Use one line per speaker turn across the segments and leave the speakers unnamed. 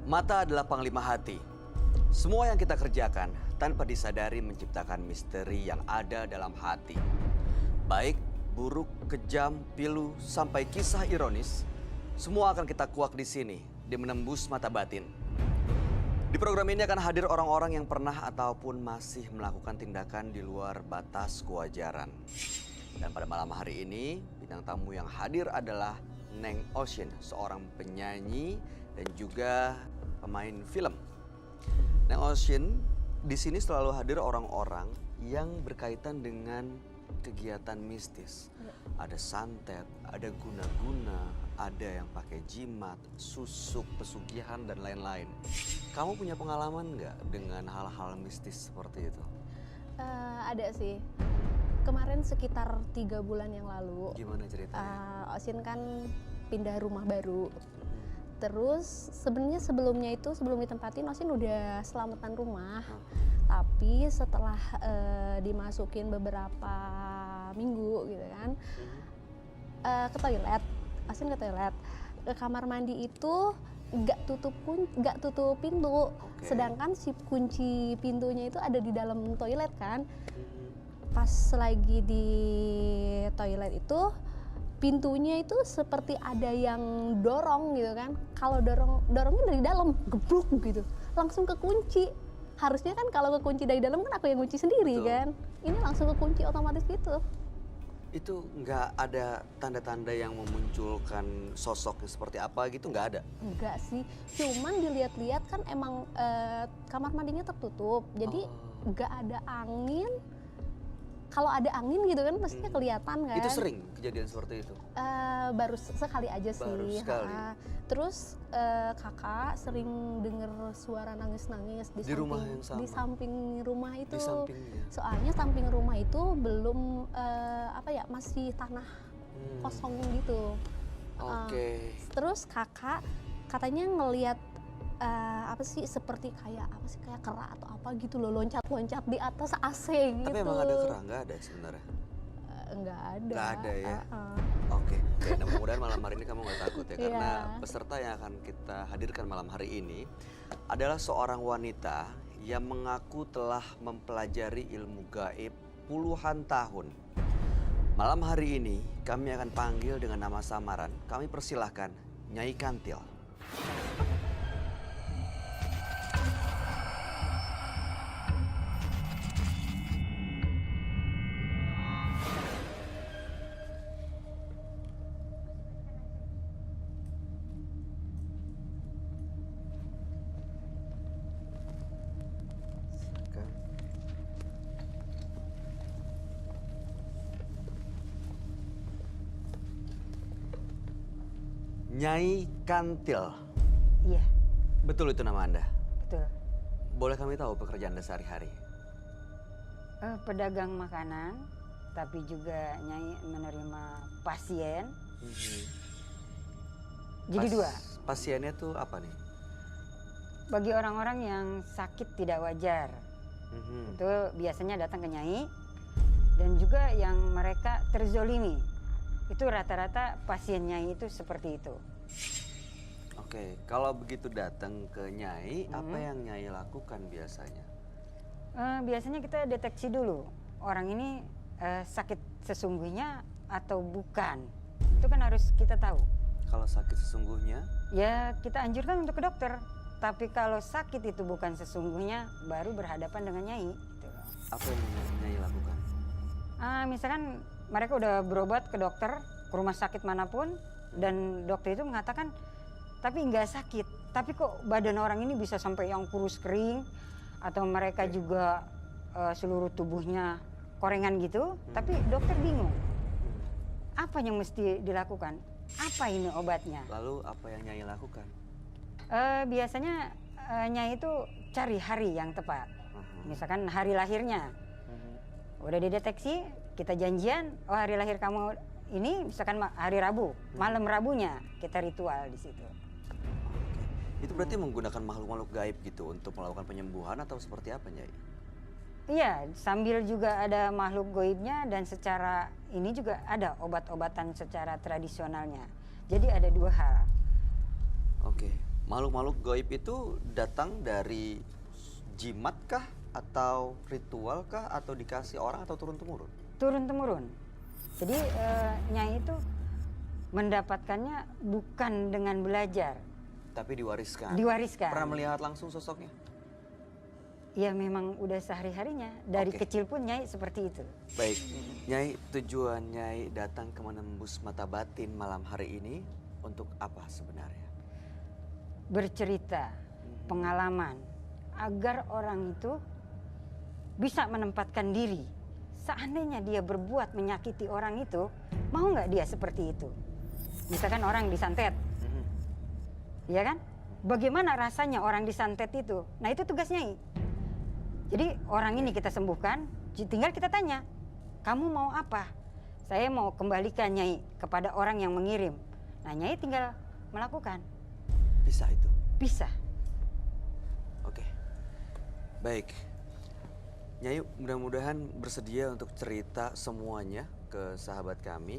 Mata adalah panglima hati. Semua yang kita kerjakan tanpa disadari menciptakan misteri yang ada dalam hati. Baik, buruk, kejam, pilu, sampai kisah ironis, semua akan kita kuak di sini, di Menembus Mata Batin. Di program ini akan hadir orang-orang yang pernah ataupun masih melakukan tindakan di luar batas kewajaran. Dan pada malam hari ini, bintang tamu yang hadir adalah Neng Ocean, seorang penyanyi dan juga pemain film. Neng Ocean, di sini selalu hadir orang-orang yang berkaitan dengan kegiatan mistis. Ada santet, ada guna-guna, ada yang pakai jimat, susuk, pesugihan, dan lain-lain. Kamu punya pengalaman nggak dengan hal-hal mistis seperti itu?
Ada sih. Kemarin sekitar 3 bulan yang lalu.
Gimana ceritanya?
Osin kan pindah rumah baru. Terus sebenarnya sebelum ditempatin Osin udah selamatan rumah. Tapi setelah dimasukin beberapa minggu gitu kan, ke toilet, Osin ke toilet, ke kamar mandi itu nggak tutup pintu. Sedangkan si kunci pintunya itu ada di dalam toilet kan. Pas lagi di toilet itu pintunya itu seperti ada yang dorong gitu kan. Kalau dorongnya dari dalam, gebluk gitu, langsung kekunci. Harusnya kan kalau kekunci dari dalam kan aku yang kunci sendiri. Betul. Kan. Ini langsung kekunci otomatis gitu.
Itu nggak ada tanda-tanda yang memunculkan sosoknya seperti apa gitu, nggak ada?
Enggak sih, cuman dilihat-lihat kan emang kamar mandinya tertutup, jadi nggak ada angin. Kalau ada angin gitu kan pastinya kelihatan kan.
Itu sering kejadian seperti itu?
Baru sekali aja sih.
Baru sekali.
Terus kakak sering denger suara nangis-nangis di
rumah yang sama?
Di samping rumah itu.
Di sampingnya?
Soalnya samping rumah itu belum masih tanah kosong gitu.
Oke.
Terus kakak katanya ngelihat seperti kayak kera atau apa gitu loh, loncat-loncat di atas AC gitu.
Tapi emang ada kera? Nggak ada sebenarnya?
Nggak ada.
Nggak ada ya? Oke, nah mudah-mudahan malam hari ini kamu nggak takut ya. Karena peserta yang akan kita hadirkan malam hari ini adalah seorang wanita yang mengaku telah mempelajari ilmu gaib puluhan tahun. Malam hari ini kami akan panggil dengan nama samaran. Kami persilahkan Nyai Kantil. Nyai Kantil.
Iya.
Betul itu nama Anda?
Betul.
Boleh kami tahu pekerjaan Anda sehari-hari?
Pedagang makanan, tapi juga Nyai menerima pasien. Jadi dua.
Pasiennya tuh apa nih?
Bagi orang-orang yang sakit tidak wajar, itu biasanya datang ke Nyai. Dan juga yang mereka terzolimi. Itu rata-rata pasien Nyai itu seperti itu.
Oke, kalau begitu datang ke Nyai, apa yang Nyai lakukan biasanya?
Biasanya kita deteksi dulu, orang ini sakit sesungguhnya atau bukan. Itu kan harus kita tahu.
Kalau sakit sesungguhnya?
Ya kita anjurkan untuk ke dokter. Tapi kalau sakit itu bukan sesungguhnya, baru berhadapan dengan Nyai. Gitu.
Apa yang Nyai lakukan?
Misalkan mereka udah berobat ke dokter, ke rumah sakit manapun, dan dokter itu mengatakan, tapi nggak sakit. Tapi kok badan orang ini bisa sampai yang kurus kering, atau mereka juga seluruh tubuhnya korengan gitu, tapi dokter bingung. Apa yang mesti dilakukan? Apa ini obatnya?
Lalu apa yang Nyai lakukan?
Biasanya Nyai itu cari hari yang tepat. Misalkan hari lahirnya. Udah dideteksi, kita janjian, oh hari lahir kamu ini misalkan hari Rabu, malam Rabunya kita ritual di situ.
Oke. Itu berarti menggunakan makhluk-makhluk gaib gitu untuk melakukan penyembuhan atau seperti apa, Nyai?
Iya, sambil juga ada makhluk gaibnya dan secara ini juga ada obat-obatan secara tradisionalnya. Jadi ada dua hal.
Oke, Makhluk-makhluk gaib itu datang dari jimat kah? Atau ritual kah? Atau dikasih orang atau turun-temurun?
Turun-temurun. Jadi Nyai itu mendapatkannya bukan dengan belajar.
Tapi diwariskan?
Diwariskan.
Pernah melihat langsung sosoknya?
Ya memang udah sehari-harinya. Dari
Oke.
kecil pun Nyai seperti itu.
Baik, Nyai, tujuan Nyai datang ke menembus mata batin malam hari ini untuk apa sebenarnya?
Bercerita, pengalaman, agar orang itu bisa menempatkan diri. Seandainya dia berbuat menyakiti orang itu, mau nggak dia seperti itu? Misalkan orang disantet, ya kan? Bagaimana rasanya orang disantet itu? Nah itu tugas Nyai. Jadi orang ini kita sembuhkan, tinggal kita tanya, kamu mau apa? Saya mau kembalikan Nyai kepada orang yang mengirim. Nah Nyai tinggal melakukan.
Bisa itu?
Bisa.
Oke, baik. Nyai mudah-mudahan bersedia untuk cerita semuanya ke sahabat kami.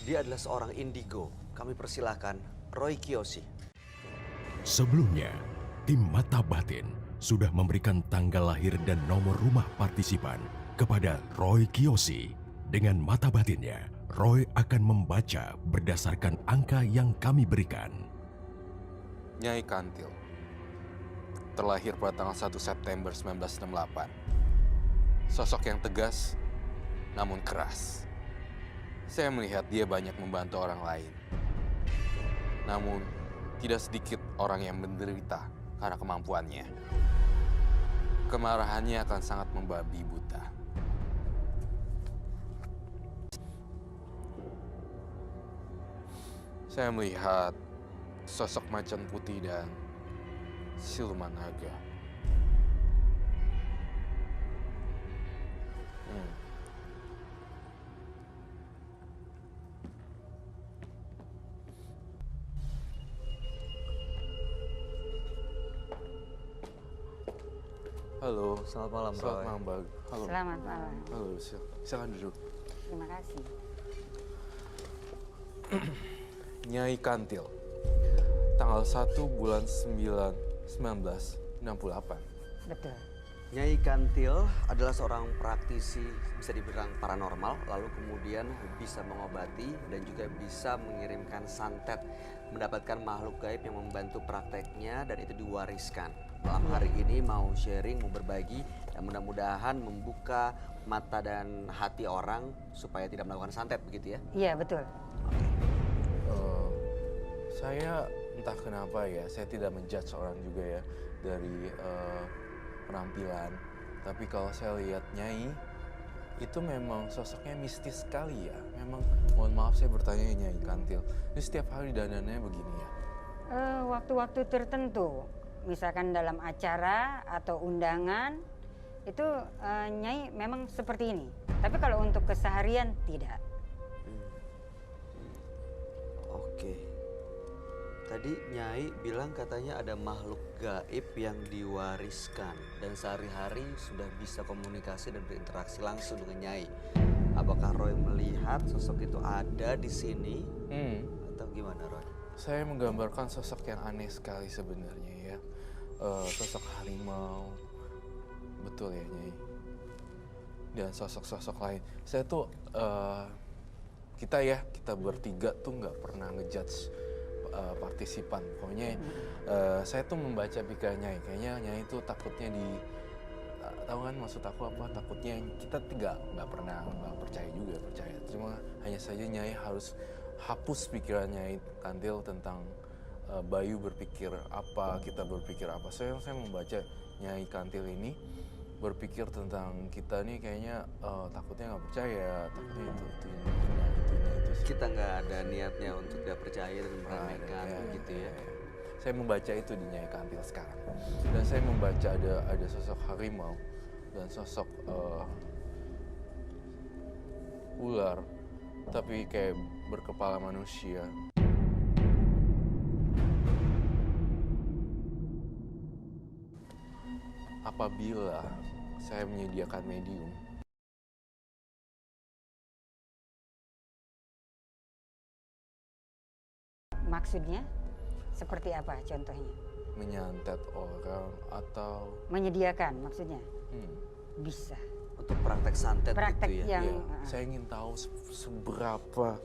Dia adalah seorang indigo. Kami persilahkan Roy Kiyoshi.
Sebelumnya, tim Mata Batin sudah memberikan tanggal lahir dan nomor rumah partisipan kepada Roy Kiyoshi. Dengan mata batinnya, Roy akan membaca berdasarkan angka yang kami berikan.
Nyai Kantil, terlahir pada tanggal 1 September 1968. Sosok yang tegas, namun keras. Saya melihat dia banyak membantu orang lain. Namun, tidak sedikit orang yang menderita karena kemampuannya. Kemarahannya akan sangat membabi buta. Saya melihat sosok macan putih dan siluman naga. Halo.
Selamat malam,
Selamat
Roy.
malam, Bang. Halo.
Selamat malam.
Halo, silakan duduk.
Terima kasih.
Nyai Kantil, tanggal 1 bulan 9, 1968.
Betul.
Nyai Kantil adalah seorang praktisi bisa dibilang paranormal, lalu kemudian bisa mengobati dan juga bisa mengirimkan santet, mendapatkan makhluk gaib yang membantu prakteknya dan itu diwariskan. Malam hari ini mau sharing, mau berbagi dan mudah-mudahan membuka mata dan hati orang supaya tidak melakukan santet begitu ya?
Iya betul.
Saya entah kenapa ya, saya tidak menjudge orang juga ya dari penampilan. Tapi kalau saya lihat Nyai, itu memang sosoknya mistis sekali ya. Memang, mohon maaf saya bertanya Nyai Kantil, ini setiap hari dandannya begini ya?
Waktu-waktu tertentu, misalkan dalam acara atau undangan, itu Nyai memang seperti ini. Tapi kalau untuk keseharian, tidak.
Oke. Tadi Nyai bilang katanya ada makhluk gaib yang diwariskan dan sehari-hari sudah bisa komunikasi dan berinteraksi langsung dengan Nyai. Apakah Roy melihat sosok itu ada di sini atau gimana, Roy?
Saya menggambarkan sosok yang aneh sekali sebenarnya ya. Sosok harimau, betul ya Nyai. Dan sosok-sosok lain. Saya tuh, kita bertiga tuh nggak pernah ngejudge partisipan. Pokoknya saya tuh membaca pikiran Nyai. Kayaknya Nyai itu takutnya tahu kan maksud aku apa? Takutnya kita nggak pernah nggak percaya juga percaya. Cuma hanya saja Nyai harus hapus pikiran Nyai Kantil tentang Bayu berpikir apa, kita berpikir apa. Saya membaca Nyai Kantil ini berpikir tentang kita nih kayaknya takutnya nggak percaya, takutnya itu.
Kita nggak ada niatnya untuk tidak percaya dan meremehkan begitu ya.
Saya membaca itu di Nyai Kantil sekarang. Dan saya membaca ada sosok harimau dan sosok ular tapi kayak berkepala manusia. Apabila saya menyediakan medium,
Maksudnya? Seperti apa contohnya?
Menyantet orang atau
Menyediakan maksudnya?
hmm,
Bisa.
Untuk praktek santet
Praktek
gitu ya.
yang
ya, saya ingin tahu seberapa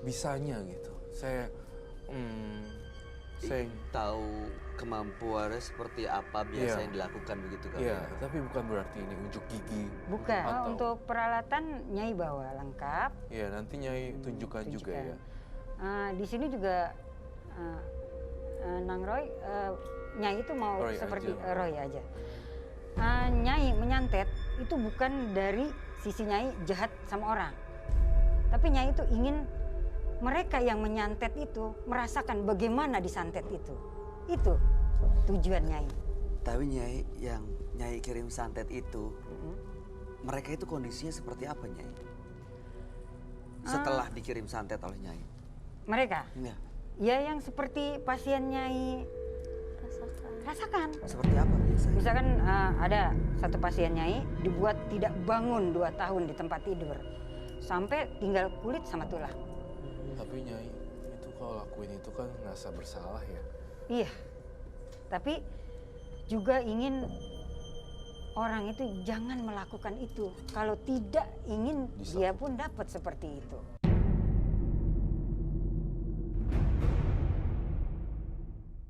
bisanya gitu. Saya
Tahu kemampuannya seperti apa biasa
Iya.
yang dilakukan begitu kan
Iya,
ya.
tapi bukan berarti ini unjuk gigi.
Bukan.
Atau-
Untuk peralatan Nyai bawa lengkap.
Ya, nanti Nyai tunjukkan juga ya.
Di sini juga Nang Roy, Nyai itu mau
Roy
seperti
aja.
Roy aja. Nyai menyantet itu bukan dari sisi Nyai jahat sama orang, tapi Nyai itu ingin mereka yang menyantet itu merasakan bagaimana disantet itu. Itu tujuan Nyai.
Tapi Nyai yang Nyai kirim santet itu, mereka itu kondisinya seperti apa Nyai? Setelah dikirim santet oleh Nyai.
Mereka,
Ya,
ya yang seperti pasien Nyai
Rasakan.
rasakan.
seperti apa biasanya?
Misalkan ada satu pasien Nyai dibuat tidak bangun 2 tahun di tempat tidur. Sampai tinggal kulit sama tulang.
Tapi Nyai itu kalau lakuin itu kan ngerasa bersalah ya.
Iya. Tapi juga ingin orang itu jangan melakukan itu. Kalau tidak ingin dia pun dapat seperti itu.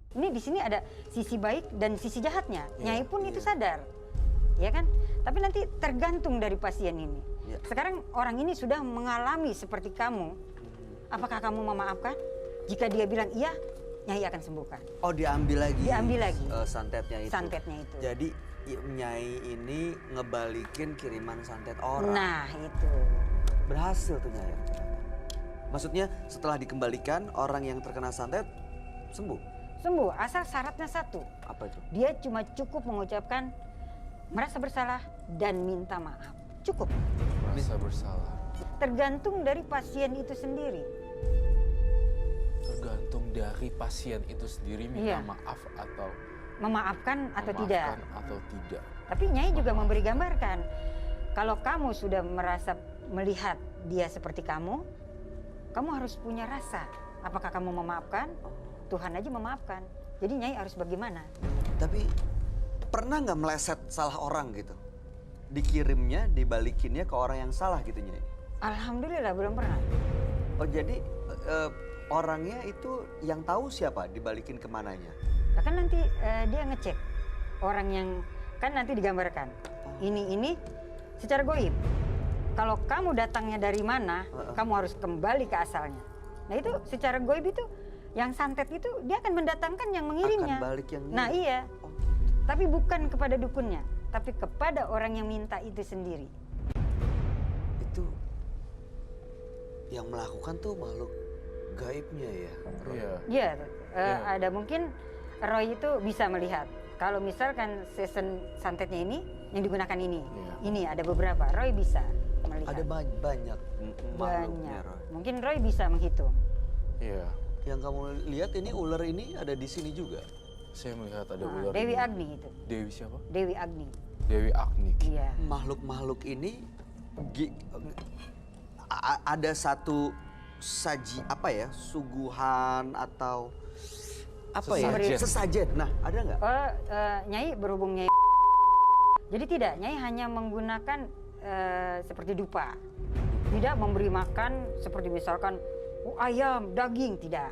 Ini di sini ada sisi baik dan sisi jahatnya. Nyai pun itu sadar. Ya kan? Tapi nanti tergantung dari pasien ini.
Iya.
Sekarang orang ini sudah mengalami seperti kamu. Apakah kamu memaafkan? Jika dia bilang iya, Nyai akan sembuhkan.
Oh, diambil lagi.
Diambil lagi.
Santetnya itu.
Santetnya itu.
Jadi Nyai ini ngebalikin kiriman santet orang.
Nah, itu.
Berhasil tuh Nyai. Maksudnya setelah dikembalikan orang yang terkena santet sembuh.
Sembuh, asal syaratnya satu.
Apa itu?
Dia cuma cukup mengucapkan merasa bersalah dan minta maaf. Cukup.
Merasa bersalah.
Tergantung dari pasien itu sendiri.
Tergantung dari pasien itu sendiri minta
Iya.
maaf atau
Memaafkan atau tidak.
memaafkan atau tidak.
Tapi Nyai juga memberi gambarkan. Kalau kamu sudah merasa melihat dia seperti kamu harus punya rasa. Apakah kamu memaafkan? Tuhan aja memaafkan. Jadi Nyai harus bagaimana?
Tapi pernah nggak meleset salah orang gitu? Dikirimnya, dibalikinnya ke orang yang salah gitu Nyai?
Alhamdulillah belum pernah.
Oh jadi orangnya itu yang tahu siapa dibalikin kemananya?
Nah, kan nanti dia ngecek orang yang kan nanti digambarkan. Ini secara goib. Kalau kamu datangnya dari mana, kamu harus kembali ke asalnya. Nah itu secara goib itu yang santet itu dia akan mendatangkan yang mengirimnya.
Akan balik yang
Nah
ngirim.
iya.
Oh.
Tapi bukan kepada dukunnya, tapi kepada orang yang minta itu sendiri.
Itu yang melakukan tuh makhluk gaibnya ya? Roy?
Iya.
Iya, ada mungkin Roy itu bisa melihat. Kalau misalkan season santetnya ini yang digunakan ini,
Iya.
ini ada beberapa. Roy bisa melihat.
Ada banyak makhluknya
banyak.
Roy.
Mungkin Roy bisa menghitung.
Iya.
Yang kamu lihat ini ular ini ada di sini juga.
Saya melihat ada
Nah,
ular.
Dewi
ini.
Agni itu.
Dewi siapa?
Dewi Agni.
Dewi Agni.
Iya.
Makhluk-makhluk ini ada satu saji apa ya, suguhan atau apa
Sesajen.
ya, sesajen. Nah, ada nggak?
Oh, Nyai berhubung Nyai. Jadi tidak, Nyai hanya menggunakan seperti dupa. Tidak memberi makan seperti misalkan ayam, daging, tidak.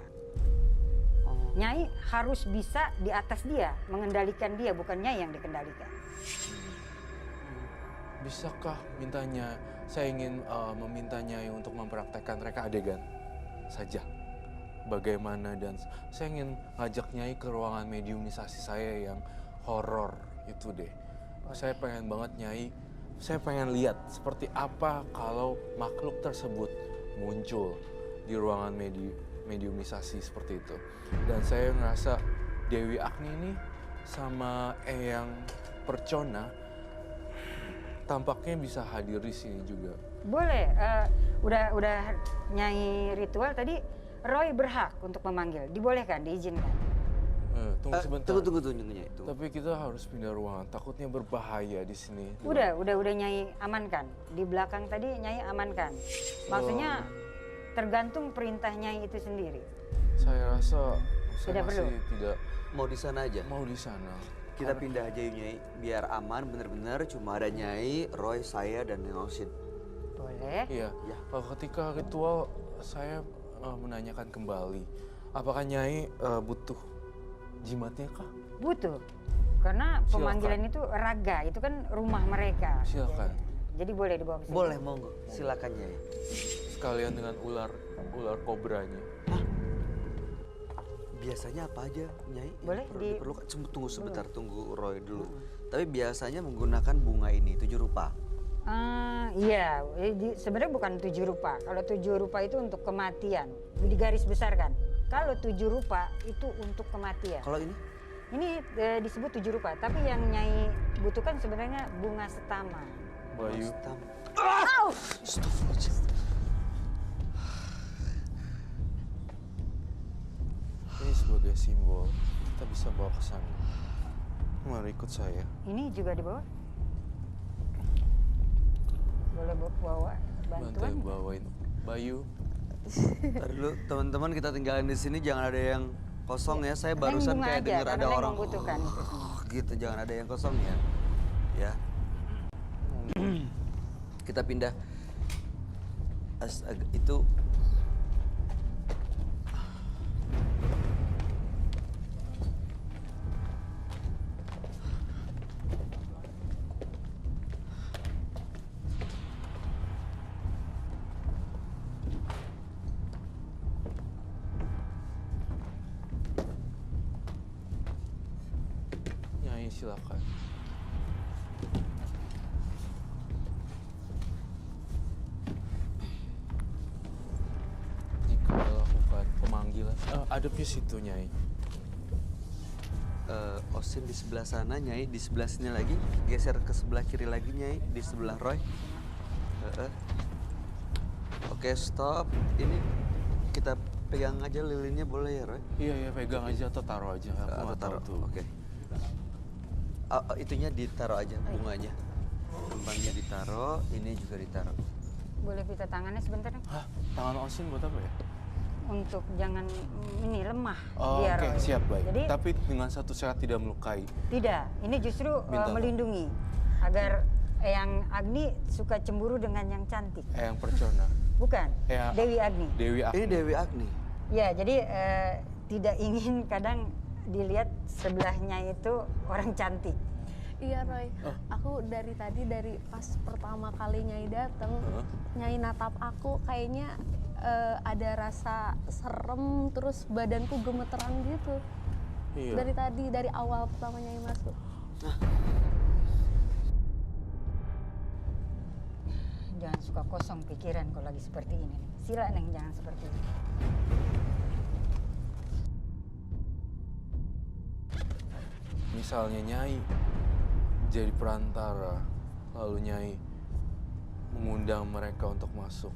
Nyai harus bisa di atas dia, mengendalikan dia, bukan Nyai yang dikendalikan.
Bisakah mintanya? Saya ingin meminta Nyai untuk mempraktekkan reka adegan saja. Bagaimana dan saya ingin ngajak Nyai ke ruangan mediumisasi saya yang horor itu deh. Saya pengen banget Nyai, saya pengen lihat seperti apa kalau makhluk tersebut muncul di ruangan mediumisasi seperti itu. Dan saya ngerasa Dewi Agni ini sama Eyang Percona tampaknya bisa hadir di sini juga.
Boleh, udah Nyai ritual tadi Roy berhak untuk memanggil, dibolehkan, diizinkan.
Tunggu sebentar.
Tunggu Nyai. Tunggu.
Tapi kita harus pindah ruangan, takutnya berbahaya di sini.
Udah Nyai amankan. Di belakang tadi Nyai amankan. Maksudnya tergantung perintah Nyai itu sendiri.
Saya rasa saya
Tidak
masih
perlu.
tidak
Mau di sana aja.
mau di sana.
Kita pindah aja yuk Nyai, biar aman bener-bener cuma ada Nyai, Roy, saya dan Neng Osin.
Boleh.
Iya.
Ya.
Ketika ritual saya menanyakan kembali, apakah Nyai butuh jimatnya kah?
Butuh. Karena pemanggilan itu raga, itu kan rumah mereka.
Silakan.
Jadi boleh dibawa ke sini.
Boleh, monggo. Silakan Nyai.
Sekalian dengan ular kobranya.
Biasanya apa aja Nyai? yang
Boleh
perlu
di-
diperlukan? Tunggu sebentar, tunggu Roy dulu. Tapi biasanya menggunakan bunga ini, 7 rupa.
Iya, sebenarnya bukan 7 rupa. Kalau 7 rupa itu untuk kematian, digaris besarkan. Kalau 7 rupa itu untuk kematian.
Kalau ini?
Ini disebut 7 rupa, tapi yang Nyai butuhkan sebenarnya bunga setama.
Bayu.
Hitam. Astagfirullahaladzim.
Ini sebagai simbol kita bisa bawa ke sana. Mari ikut saya.
Ini juga dibawa? Boleh bawa
Bantu
bantuan?
bawain. Bayu.
Ntar dulu teman-teman kita tinggalin di sini, jangan ada yang kosong ya. Saya barusan
bunga
kayak
aja,
dengar
karena
ada
Neng
orang
membutuhkan itu semua.
gitu, jangan ada yang kosong ya. Ya. Kita pindah. Itu
Nyai silakan. Jika melakukan pemanggilan, adepnya situ Nyai.
Osin di sebelah sana, Nyai di sebelah sini lagi. Geser ke sebelah kiri lagi, Nyai di sebelah Roy. Oke, stop. Ini kita pegang aja lilinnya, boleh ya, Roy?
Iya ya, pegang aja atau taruh aja. Aku
Atau
nggak tahu
taruh.
tuh.
Oke. Itunya ditaruh aja, bunganya. Kembangnya ditaruh, ini juga ditaruh.
Boleh minta tangannya sebentar? Neng?
Hah, tangan Osin buat apa ya?
Untuk jangan ini lemah.
Oh,
biar
oke, siap baik.
Jadi
Tapi dengan satu syarat tidak melukai.
tidak, ini justru
Minta apa?
melindungi agar Eyang Agni suka cemburu dengan yang cantik.
Eyang Percona.
Bukan,
Eyang
Dewi Agni.
Dewi
Ini Dewi Agni.
Ya, jadi tidak ingin kadang dilihat sebelahnya itu orang cantik.
Iya Roy, aku dari tadi dari pas pertama kali Nyai dateng, Nyai natap aku kayaknya ada rasa serem, terus badanku gemeteran gitu.
Iya.
Dari tadi, dari awal pertama Nyai masuk.
Jangan suka kosong pikiran kalau lagi seperti ini. Neng. Sila Neng, jangan seperti ini.
Misalnya Nyai jadi perantara, lalu Nyai mengundang mereka untuk masuk.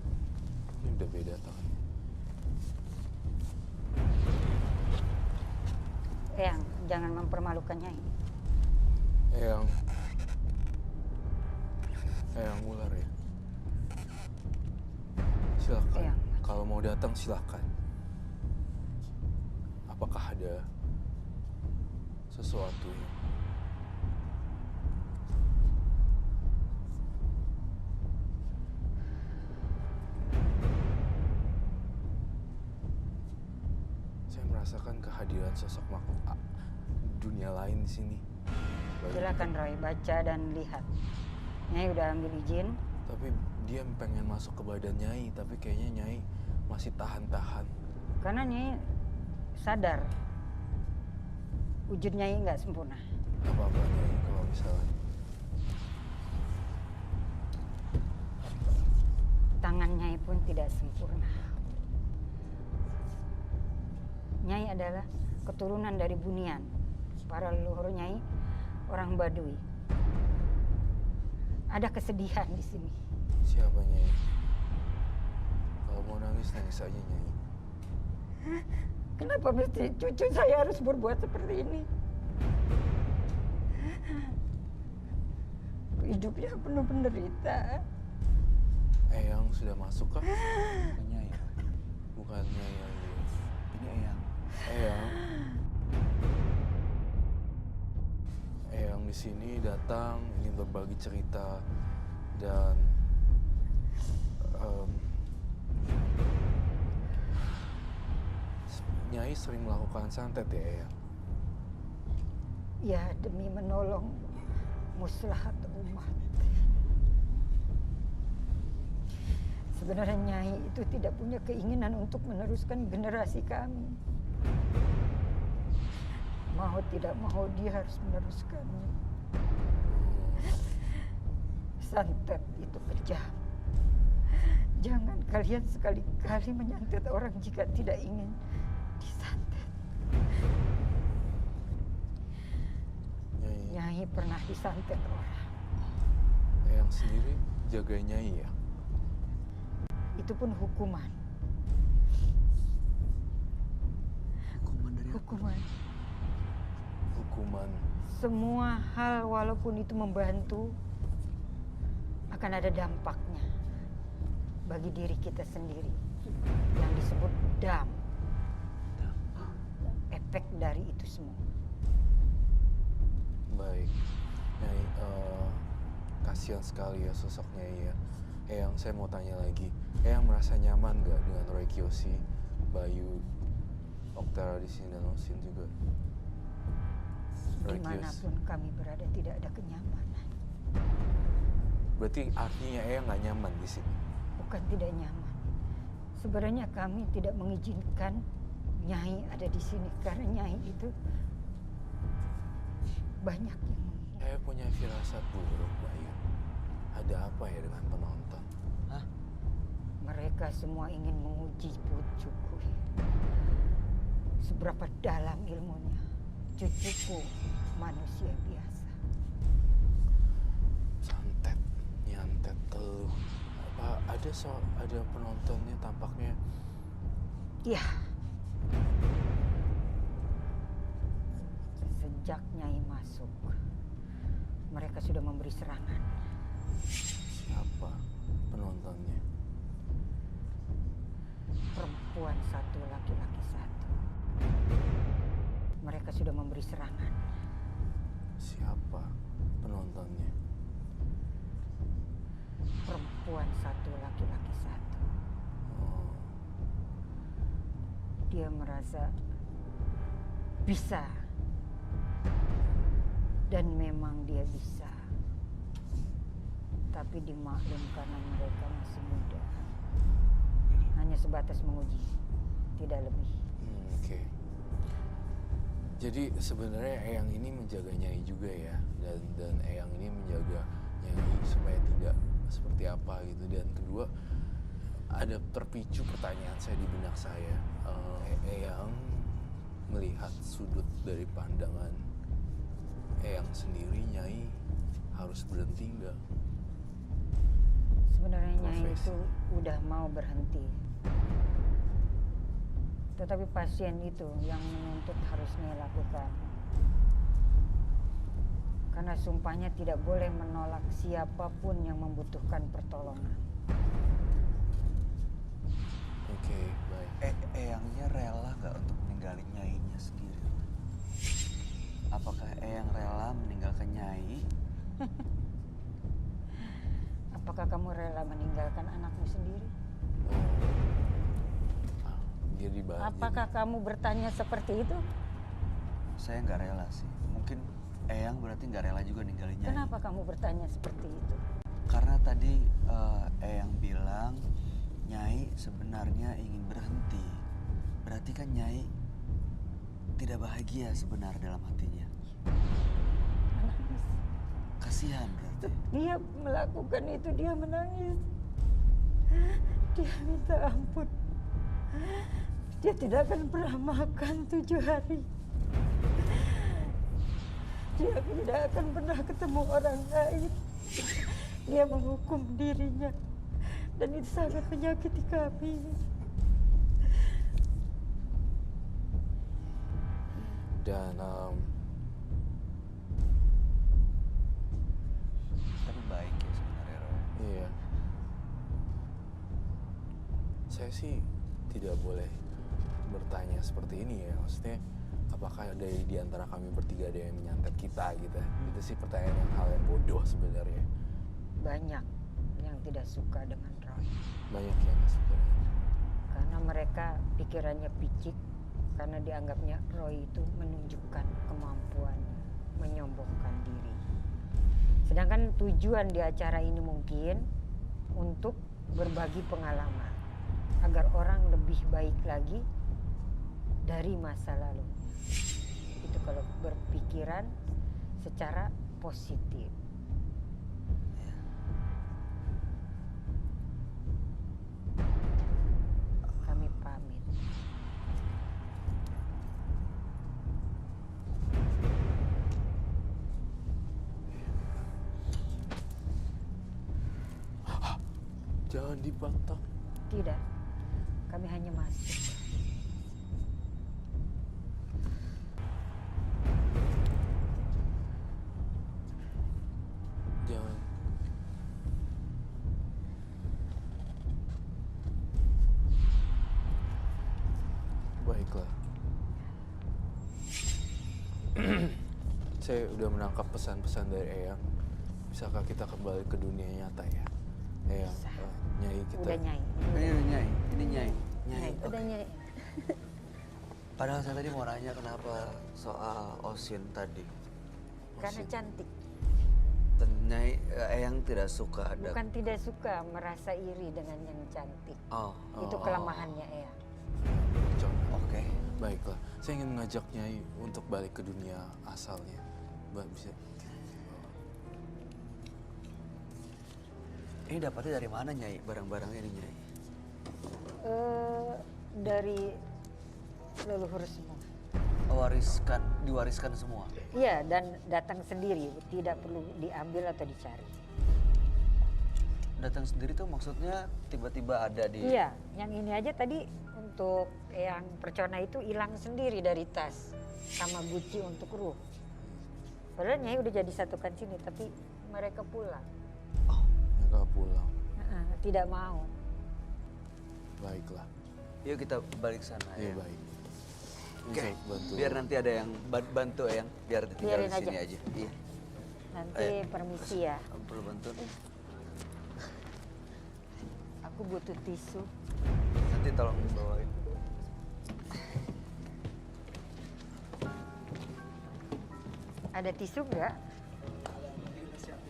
Ini udah beda tangan.
Eyang, jangan mempermalukan Nyai.
Eyang ular ya. Silakan.
Eyang.
Kalau mau datang silakan. Apakah ada sesuatu yang saya merasakan kehadiran sosok makhluk dunia lain di sini.
Silakan Roy, baca dan lihat. Nyai udah ambil izin.
Tapi dia pengen masuk ke badan Nyai, tapi kayaknya Nyai masih tahan-tahan.
Karena Nyai sadar wujud Nyai nggak sempurna.
Apa-apa Nyai kalau misalnya.
Tangan Nyai pun tidak sempurna. Nyai adalah keturunan dari Bunian. Para leluhur Nyai orang Baduy. Ada kesedihan di sini.
Siapa Nyai? Kalau mau nangis, nangis aja Nyai.
Kenapa mesti cucu saya harus berbuat seperti ini? Hidupnya penuh penderita.
Eyang sudah masuk kah?
Nyai.
bukannya yang
Ini Eyang.
Eyang. Eyang di sini datang ingin berbagi cerita dan em, Nyai sering melakukan santet ya Eyang?
Ya, demi menolong maslahat umat. Sebenarnya Nyai itu tidak punya keinginan untuk meneruskan generasi kami. Mau tidak mau dia harus meneruskannya. Santet itu kejam. Jangan kalian sekali-kali menyantet orang jika tidak ingin disantet. Nyai pernah disantet orang.
Eyang sendiri jaga Nyai ya?
Itu pun hukuman.
Hukuman dari apa?
Hukuman.
Hukuman.
Semua hal walaupun itu membantu akan ada dampaknya bagi diri kita sendiri yang disebut dam. Efek dari itu semua.
Baik, Nyai, kasihan sekali ya sosok Nyai ya. Eyang, saya mau tanya lagi. Eyang merasa nyaman gak dengan Roy Kiyoshi, Bayu, Oktara di sini dan Osin juga? Roy Kiyoshi.
Dimanapun kami berada tidak ada kenyamanan.
Berarti artinya Eyang gak nyaman di sini?
Bukan tidak nyaman. Sebenarnya kami tidak mengizinkan Nyai ada di sini karena Nyai itu banyak yang mengira.
Saya punya firasat buruk, Bayu. Ada apa ya dengan penonton?
Hah?
Mereka semua ingin menguji cucuku. Seberapa dalam ilmunya cucuku manusia biasa.
Santet, nyantet, teluh. Apa ada penontonnya tampaknya?
Ya. Sejak Nyai masuk, mereka sudah memberi serangan.
Siapa penontonnya?
Perempuan satu, laki-laki satu. Mereka sudah memberi serangan.
Siapa penontonnya?
Perempuan satu, laki-laki satu.
Oh,
Dia merasa bisa. Dan memang dia bisa. Tapi dimaklum karena mereka masih muda. Hanya sebatas menguji, tidak lebih.
oke. Jadi sebenarnya Eyang ini menjaga Nyai juga ya, dan Eyang ini menjaga Nyai supaya tidak seperti apa gitu. Dan kedua, ada terpicu pertanyaan saya di benak saya. Eyang melihat sudut dari pandangan Eyang sendiri, Nyai harus berhenti nggak?
Sebenarnya Nyai
Profesi.
itu udah mau berhenti. Tetapi pasien itu yang menuntut harus Nyai lakukan. Karena sumpahnya tidak boleh menolak siapapun yang membutuhkan pertolongan.
Oke, baik.
Eyangnya rela nggak untuk meninggalin Nyainya sendiri? Apakah Eyang rela meninggalkan Nyai?
Apakah kamu rela meninggalkan anakmu sendiri?
Dia dibalik.
Apakah kamu bertanya seperti itu?
Saya nggak rela sih. Mungkin Eyang berarti nggak rela juga ninggalin Nyai.
Kenapa kamu bertanya seperti itu?
Karena tadi Eyang bilang Nyai sebenarnya ingin berhenti. Berarti kan Nyai tidak bahagia sebenarnya dalam hatinya.
Menangis.
Kasihan berarti.
Dia melakukan itu, dia menangis. Dia minta ampun. Dia tidak akan pernah makan 7 hari. Dia tidak akan pernah ketemu orang lain. Dia menghukum dirinya. Dan itu sangat menyakiti kami.
Dan
Tapi baik ya sebenarnya Roy.
iya, saya sih tidak boleh bertanya seperti ini ya. Maksudnya apakah ada di antara kami bertiga ada yang menyantet kita gitu. Itu sih pertanyaan yang hal yang bodoh sebenarnya.
Banyak yang tidak suka dengan Roy.
Banyak yang nggak suka dengan
Karena mereka pikirannya picik. Karena dianggapnya Roy itu menunjukkan kemampuannya, menyombongkan diri. Sedangkan tujuan di acara ini mungkin untuk berbagi pengalaman. Agar orang lebih baik lagi dari masa lalu. Itu kalau berpikiran secara positif. Kami pamit.
Jangan dibantah.
Tidak, kami hanya masuk.
Jangan. Baiklah. Saya udah menangkap pesan-pesan dari Eyang. Bisakah kita kembali ke dunia nyata ya? Eyang, Nyai kita.
Udah Nyai.
Ini udah Nyai, ini Nyai. Nyai.
Udah Nyai.
Padahal saya tadi mau nanya kenapa soal Osin tadi.
Karena cantik.
Dan Nyai, Eyang tidak suka ada.
Bukan tidak suka, merasa iri dengan yang cantik.
Oh,
Itu kelemahannya ya.
oke.
Baiklah, saya ingin mengajak Nyai untuk balik ke dunia asalnya. Mbak bisa?
Ini dapatnya dari mana Nyai, barang-barang ini Nyai?
Dari leluhur semua.
Diwariskan semua.
Iya, dan datang sendiri, tidak perlu diambil atau dicari.
Datang sendiri tuh maksudnya tiba-tiba ada di...
Iya, yang ini aja tadi untuk yang percona itu hilang sendiri dari tas sama guci untuk ruh. Padahal Nyai udah jadi satukan sini, tapi mereka pulang.
Mereka pulang.
Tidak mau.
Baiklah.
Yuk kita balik sana
Iya
ya.
baik.
Oke,
Bisa bantu.
biar nanti ada yang bantu Eyang, biar tinggal
Biarin
di sini
aja.
aja. Iya.
Nanti permisi ya.
Perlu bantu?
Aku butuh tisu.
Nanti tolong dibawain.
Ada tisu nggak?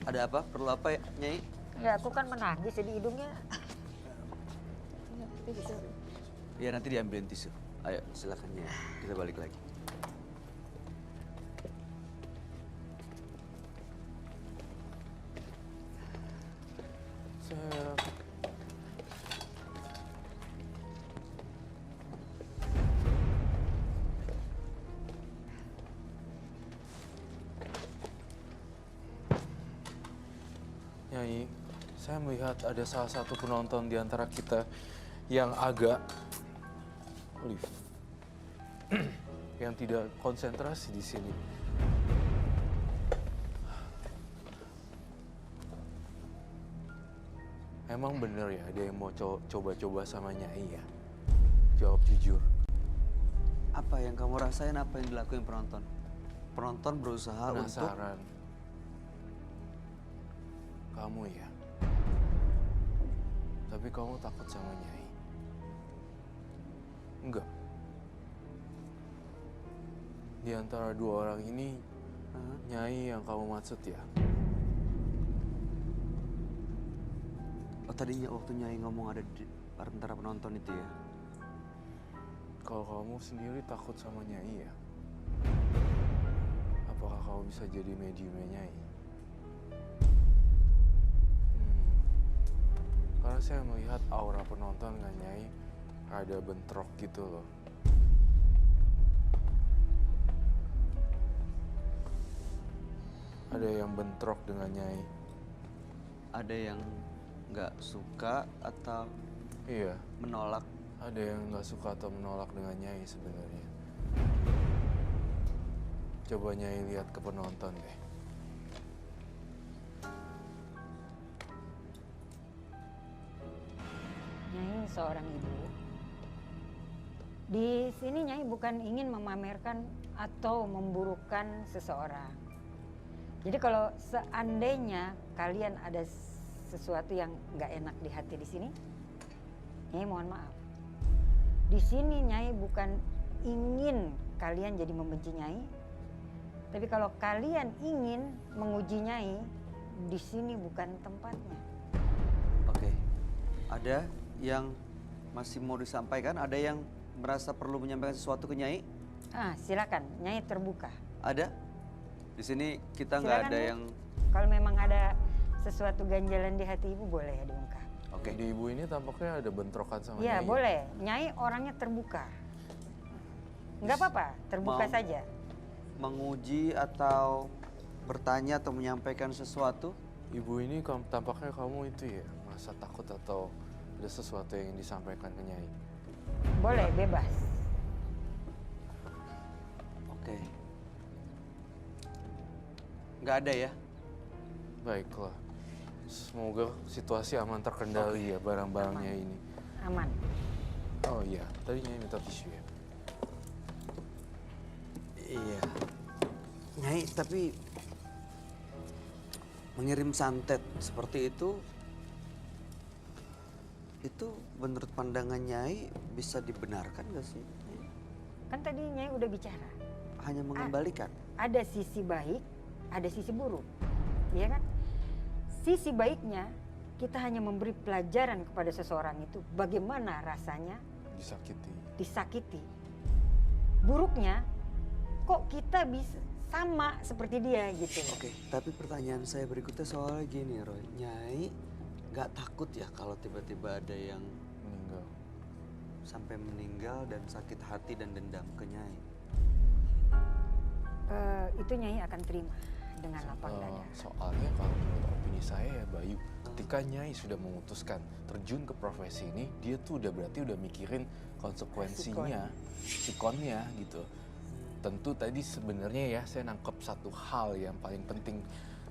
Ada apa? Perlu apa ya, Nyai?
Ya aku kan menangis jadi hidungnya.
Ya nanti diambilin tisu. Ayo silakan Nyai, kita balik lagi.
Saya Nyai, saya melihat ada salah satu penonton di antara kita yang agak yang tidak konsentrasi di sini. Emang bener ya ada yang mau coba-coba sama Nyai ya? Jawab jujur.
Apa yang kamu rasain, apa yang dilakuin penonton? Penonton berusaha untuk...
Penasaran. Kamu ya? Tapi kamu takut sama Nyai? Enggak. Di antara dua orang ini, Nyai yang kamu maksud ya?
Oh tadinya waktu Nyai ngomong ada di antara penonton itu ya?
Kalau kamu sendiri takut sama Nyai ya? Apakah kamu bisa jadi mediumnya Nyai? Karena saya melihat aura penonton dengan Nyai ada bentrok gitu loh. Ada yang bentrok dengan Nyai.
Ada yang nggak suka atau
Iya,
menolak?
ada yang nggak suka atau menolak dengan Nyai sebenarnya. Coba Nyai lihat ke penonton deh.
Nyai seorang ibu Di sini Nyai bukan ingin memamerkan atau memburukkan seseorang. Jadi kalau seandainya kalian ada sesuatu yang nggak enak di hati di sini, Nyai mohon maaf. Di sini Nyai bukan ingin kalian jadi membenci Nyai, tapi kalau kalian ingin menguji Nyai, di sini bukan tempatnya.
Oke. Ada yang masih mau disampaikan? Ada yang merasa perlu menyampaikan sesuatu ke Nyai?
Silakan, Nyai terbuka.
Ada? Di sini kita nggak
Silakan,
ada
Bu.
yang...
Kalau memang ada sesuatu ganjalan di hati ibu boleh ya diungkap.
Oke.
Di ibu ini tampaknya ada bentrokan sama
Iya
Nyai.
boleh, Nyai orangnya terbuka. Nggak apa-apa, terbuka
Mau.
saja.
Menguji atau bertanya atau menyampaikan sesuatu?
Ibu ini tampaknya kamu itu ya merasa takut atau ada sesuatu yang disampaikan ke Nyai.
Boleh, bebas.
Oke. Nggak ada ya?
Baiklah. Semoga situasi aman terkendali ya barang-barangnya ini.
Aman.
Oh iya, tadi Nyai minta tisu ya.
Iya. Nyai, tapi mengirim santet seperti itu menurut pandangan Nyai bisa dibenarkan gak sih?
Kan tadi Nyai udah bicara.
Hanya mengembalikan.
Ada sisi baik, ada sisi buruk. Iya kan? Sisi baiknya kita hanya memberi pelajaran kepada seseorang itu bagaimana rasanya
Disakiti.
disakiti. Buruknya kok kita bisa sama seperti dia gitu.
Oke, tapi pertanyaan saya berikutnya soalnya gini, Roy. Nyai nggak takut ya kalau tiba-tiba ada yang
Meninggal.
sampai meninggal dan sakit hati dan dendam ke Nyai?
Itu Nyai akan terima dengan lapang dada.
Soalnya kalau menurut opini saya ya Bayu, ketika Nyai sudah memutuskan terjun ke profesi ini, dia tuh berarti udah mikirin konsekuensinya, sikonnya gitu. Tentu tadi sebenarnya ya saya nangkep satu hal yang paling penting.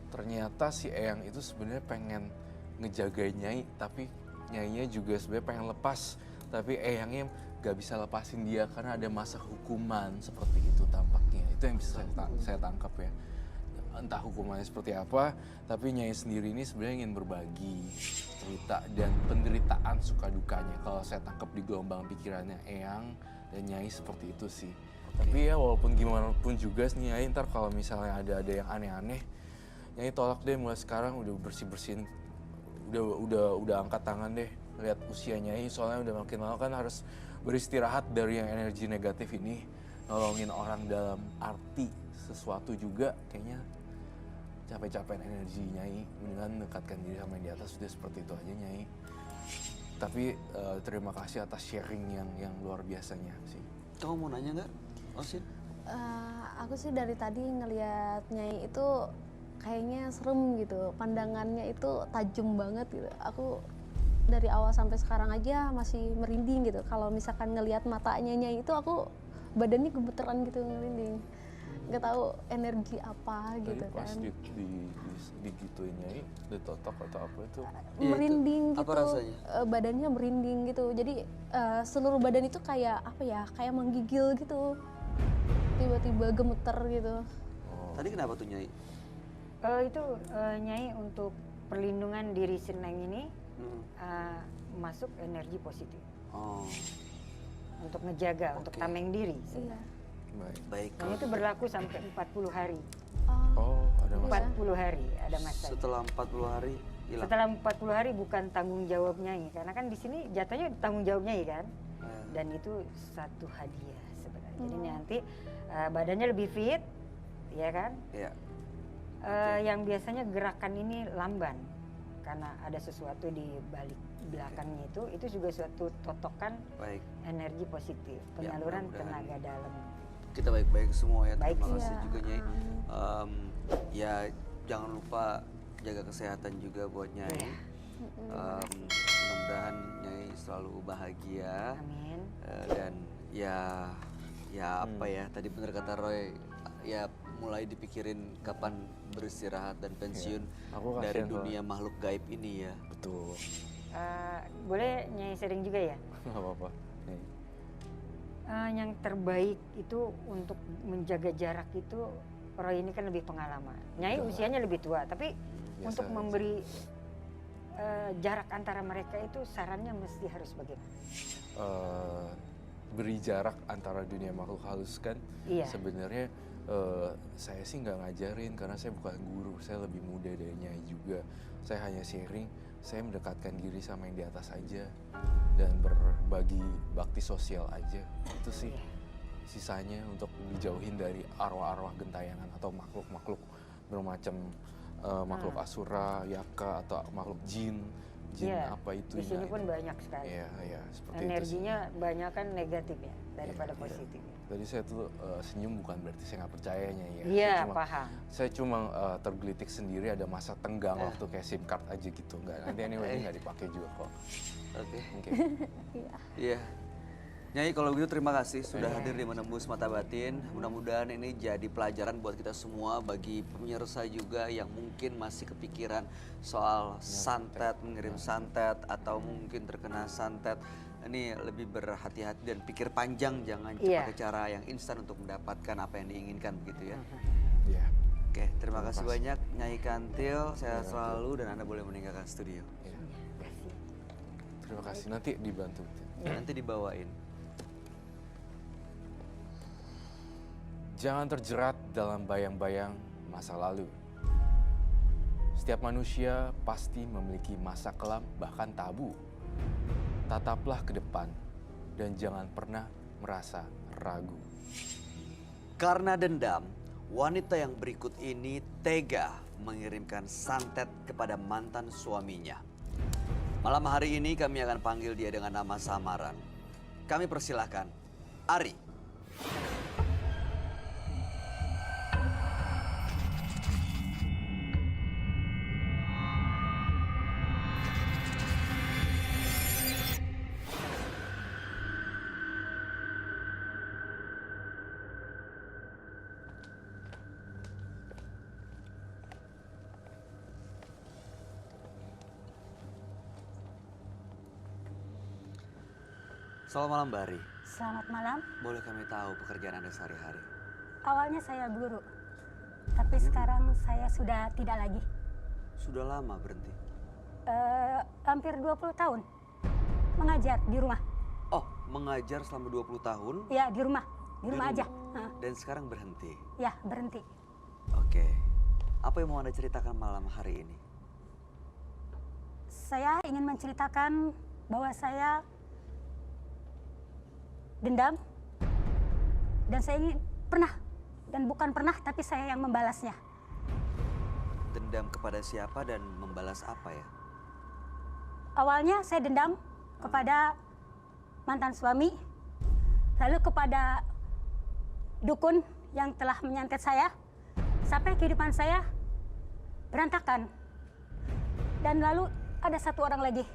Ternyata si Eyang itu sebenarnya pengen ngejagain Nyai, tapi Nyainya juga sebenarnya pengen lepas, tapi Eyangnya gak bisa lepasin dia karena ada masa hukuman seperti itu tampaknya. Itu yang bisa saya tangkap ya. Entah hukumannya seperti apa, tapi Nyai sendiri ini sebenarnya ingin berbagi cerita dan penderitaan suka dukanya. Kalau saya tangkap di gelombang pikirannya Eyang dan Nyai seperti itu sih. Tapi ya walaupun gimana pun juga nih Nyai, ntar kalau misalnya ada yang aneh-aneh, Nyai tolak deh mulai sekarang udah bersih-bersihin, udah angkat tangan deh. Lihat usia Nyai soalnya udah makin lama kan harus beristirahat dari yang energi negatif ini. Nolongin orang dalam arti sesuatu juga kayaknya capek-capekin energi Nyai. Mendingan dekatkan diri sama yang di atas, udah seperti itu aja Nyai. Tapi terima kasih atas sharing yang luar biasanya sih.
Kamu mau nanya nggak, Osin?
Aku sih dari tadi ngelihat Nyai itu kayaknya serem gitu, pandangannya itu tajam banget gitu. Aku dari awal sampai sekarang aja masih merinding gitu. Kalau misalkan ngelihat matanya Nyai itu aku badannya gemeteran gitu, merinding. Nggak tahu energi apa gitu
Tadi pas
kan.
digituin Nyai, ditotok atau apa itu?
Merinding
itu,
gitu.
apa rasanya?
Badannya merinding gitu. Jadi seluruh badan itu kayak apa ya? Kayak menggigil gitu. Tiba-tiba gemeter gitu.
Tadi kenapa tuh Nyai?
Itu Nyai untuk perlindungan diri Seneng ini masuk energi positif.
Oh,
Untuk ngejaga, untuk
Oke.
tameng diri.
Iya.
baik.
Dan itu berlaku sampai 40 hari.
Oh, ada masa.
40 hari ada masa.
Setelah 40 hari hilang.
Setelah 40 hari bukan tanggung jawab Nyai, karena kan di sini jatuhnya tanggung jawab Nyai kan. Dan itu satu hadiah sebenarnya. Jadi nanti badannya lebih fit, ya kan?
Iya.
Yang biasanya gerakan ini lamban karena ada sesuatu di balik belakangnya itu juga suatu totokan
Baik.
energi positif,
Ya,
penyaluran
mudah-mudahan.
tenaga dalam.
Kita baik-baik semua ya.
Baik.
Terima kasih
Iya.
juga Nyai. Ya jangan lupa jaga kesehatan juga buat Nyai. Mudah-mudahan Nyai selalu bahagia.
Amin.
Dan ya apa ya, tadi bener kata Roy, ya mulai dipikirin kapan beristirahat dan pensiun
Aku
dari
kasihan
dunia makhluk gaib ini ya.
Betul.
Boleh Nyai sering juga ya?
Gak apa-apa. Nyai.
Yang terbaik itu untuk menjaga jarak itu, Roy ini kan lebih pengalaman. Nyai usianya lebih tua, tapi untuk memberi jarak antara mereka itu sarannya mesti harus bagaimana?
Beri jarak antara dunia makhluk halus kan
Iya.
sebenarnya saya sih nggak ngajarin karena saya bukan guru, saya lebih muda dari Nyai juga. Saya hanya sharing, saya mendekatkan diri sama yang di atas aja dan berbagi bakti sosial aja. Itu sih. Sisanya untuk dijauhin dari arwah-arwah gentayangan atau makhluk-makhluk bermacam makhluk asura, yaka atau makhluk jin
Iya,
apa itu.
di sini pun banyak sekali.
Iya, seperti
Energinya
itu sih.
banyak kan negatif ya daripada
Iya.
positif.
Tadi saya tuh senyum bukan berarti saya nggak percayanya ya.
Iya,
Saya cuma-
paham.
Saya cuma tergelitik sendiri ada masa tenggang waktu kayak SIM card aja gitu. Nanti anyway ini nggak dipakai juga kok.
Oke.
Oke.
Iya. Nyai kalau begitu terima kasih sudah hadir di Menembus Mata Batin. Mudah-mudahan ini jadi pelajaran buat kita semua, bagi pemirsa juga yang mungkin masih kepikiran soal santet, mengirim santet atau mungkin terkena santet. Ini lebih berhati-hati dan pikir panjang, jangan
Iya.
pakai cara yang instan untuk mendapatkan apa yang diinginkan begitu ya.
Iya.
Oke, terima kasih banyak Nyai Kantil. Sehat selalu dan Anda boleh meninggalkan studio.
Iya. Terima kasih. Nanti dibantu.
Nanti dibawain.
Jangan terjerat dalam bayang-bayang masa lalu. Setiap manusia pasti memiliki masa kelam bahkan tabu. Tataplah ke depan dan jangan pernah merasa ragu.
Karena dendam, wanita yang berikut ini tega mengirimkan santet kepada mantan suaminya. Malam hari ini kami akan panggil dia dengan nama samaran. Kami persilahkan Ari. Selamat malam Mbak Ari.
Selamat malam.
Boleh kami tahu pekerjaan Anda sehari-hari?
Awalnya saya guru, tapi sekarang saya sudah tidak lagi.
Sudah lama berhenti?
Hampir 20 tahun mengajar di rumah.
Oh, mengajar selama 20 tahun
Ya, di rumah aja.
dan sekarang berhenti.
Ya, berhenti.
Oke. Apa yang mau Anda ceritakan malam hari ini?
Saya ingin menceritakan bahwa saya dendam dan saya ingin pernah, dan bukan pernah tapi saya yang membalasnya.
Dendam kepada siapa dan membalas apa ya?
Awalnya saya dendam kepada mantan suami, lalu kepada dukun yang telah menyantet saya, sampai kehidupan saya berantakan. Dan lalu ada satu orang lagi,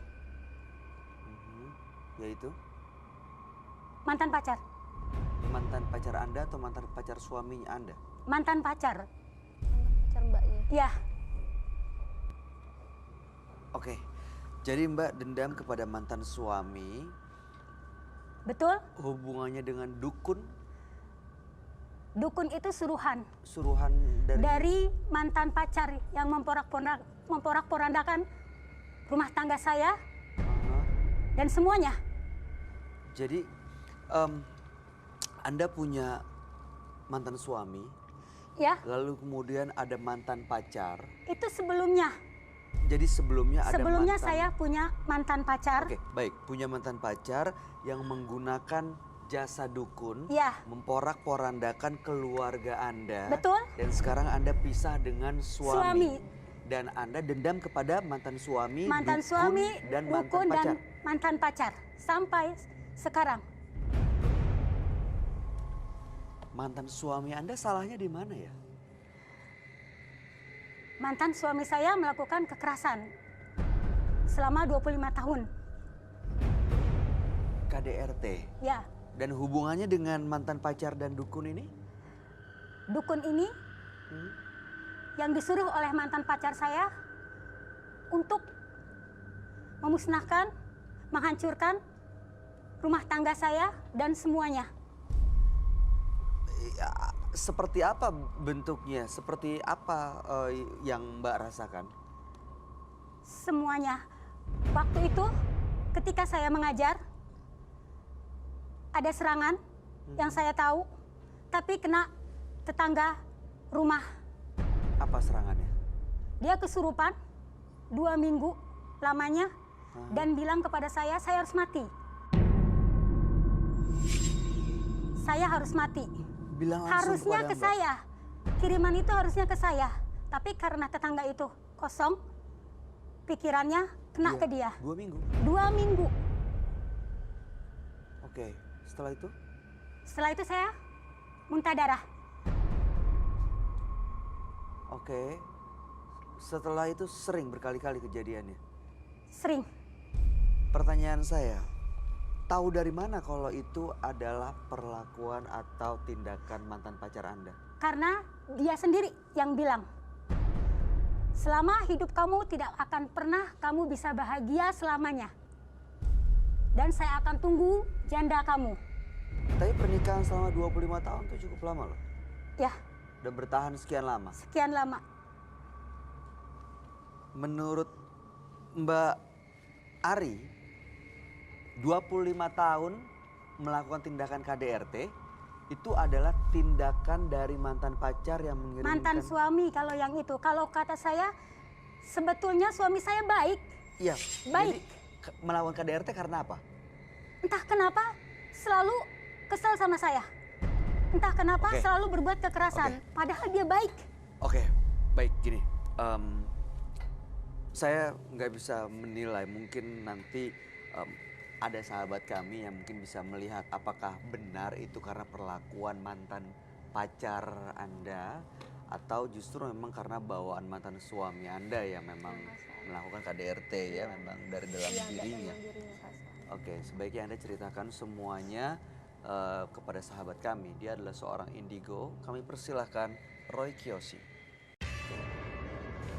Yaitu
mantan pacar.
mantan pacar Anda atau mantan pacar suaminya Anda?
Mantan pacar,
Pacar mbaknya.
ya.
Oke. Jadi Mbak dendam kepada mantan suami,
Betul,
hubungannya dengan dukun,
dukun itu suruhan
suruhan
dari mantan pacar yang memporak-porandakan rumah tangga saya
Aha.
dan semuanya.
Jadi Anda punya mantan suami,
Ya,
lalu kemudian ada mantan pacar.
itu sebelumnya.
Jadi sebelumnya ada
Sebelumnya
mantan.
saya punya mantan pacar.
Oke, baik. Punya mantan pacar yang menggunakan jasa dukun,
Ya,
memporak-porandakan keluarga Anda.
Betul.
Dan sekarang Anda pisah dengan suami.
Suami.
Dan Anda dendam kepada mantan suami,
mantan
dukun,
suami,
dan mantan
dukun
pacar.
dan mantan pacar sampai sekarang.
Mantan suami Anda salahnya di mana ya?
Mantan suami saya melakukan kekerasan selama 25 tahun.
KDRT.
Ya,
Dan hubungannya dengan mantan pacar dan dukun ini?
dukun ini yang disuruh oleh mantan pacar saya untuk memusnahkan, menghancurkan rumah tangga saya dan semuanya.
Ya, seperti apa bentuknya? Seperti apa yang Mbak rasakan?
Semuanya. Waktu itu ketika saya mengajar, ada serangan yang saya tahu, tapi kena tetangga rumah.
Apa serangannya?
Dia kesurupan 2 minggu lamanya dan bilang kepada saya harus mati. Saya harus mati.
Bilang langsung
Harusnya
kepada
ke
Mbak.
saya. Kiriman itu harusnya ke saya. Tapi karena tetangga itu kosong, pikirannya kena
Iya,
ke dia.
2 minggu.
2 minggu.
Oke, setelah itu?
Setelah itu saya muntah darah.
Oke. Setelah itu sering berkali-kali kejadiannya.
Sering.
Pertanyaan saya, tahu dari mana kalau itu adalah perlakuan atau tindakan mantan pacar Anda?
Karena dia sendiri yang bilang, selama hidup kamu tidak akan pernah kamu bisa bahagia selamanya. Dan saya akan tunggu janda kamu.
Tapi pernikahan selama 25 tahun itu cukup lama loh.
Ya,
Dan bertahan sekian lama.
sekian lama.
Menurut Mbak Ari, 25 tahun melakukan tindakan KDRT itu adalah tindakan dari mantan pacar yang mengirimkan...
Mantan suami kalau yang itu. Kalau kata saya, sebetulnya suami saya baik.
Iya.
Baik.
Jadi melakukan KDRT karena apa?
Entah kenapa selalu kesal sama saya. Entah kenapa
Oke.
selalu berbuat kekerasan. Padahal dia baik.
Oke, baik gini. Saya nggak bisa menilai, mungkin nanti ada sahabat kami yang mungkin bisa melihat apakah benar itu karena perlakuan mantan pacar Anda atau justru memang karena bawaan mantan suami Anda yang memang melakukan KDRT ya, memang dari dalam dirinya. Oke, sebaiknya Anda ceritakan semuanya kepada sahabat kami. Dia adalah seorang indigo. Kami persilahkan Roy Kiyoshi.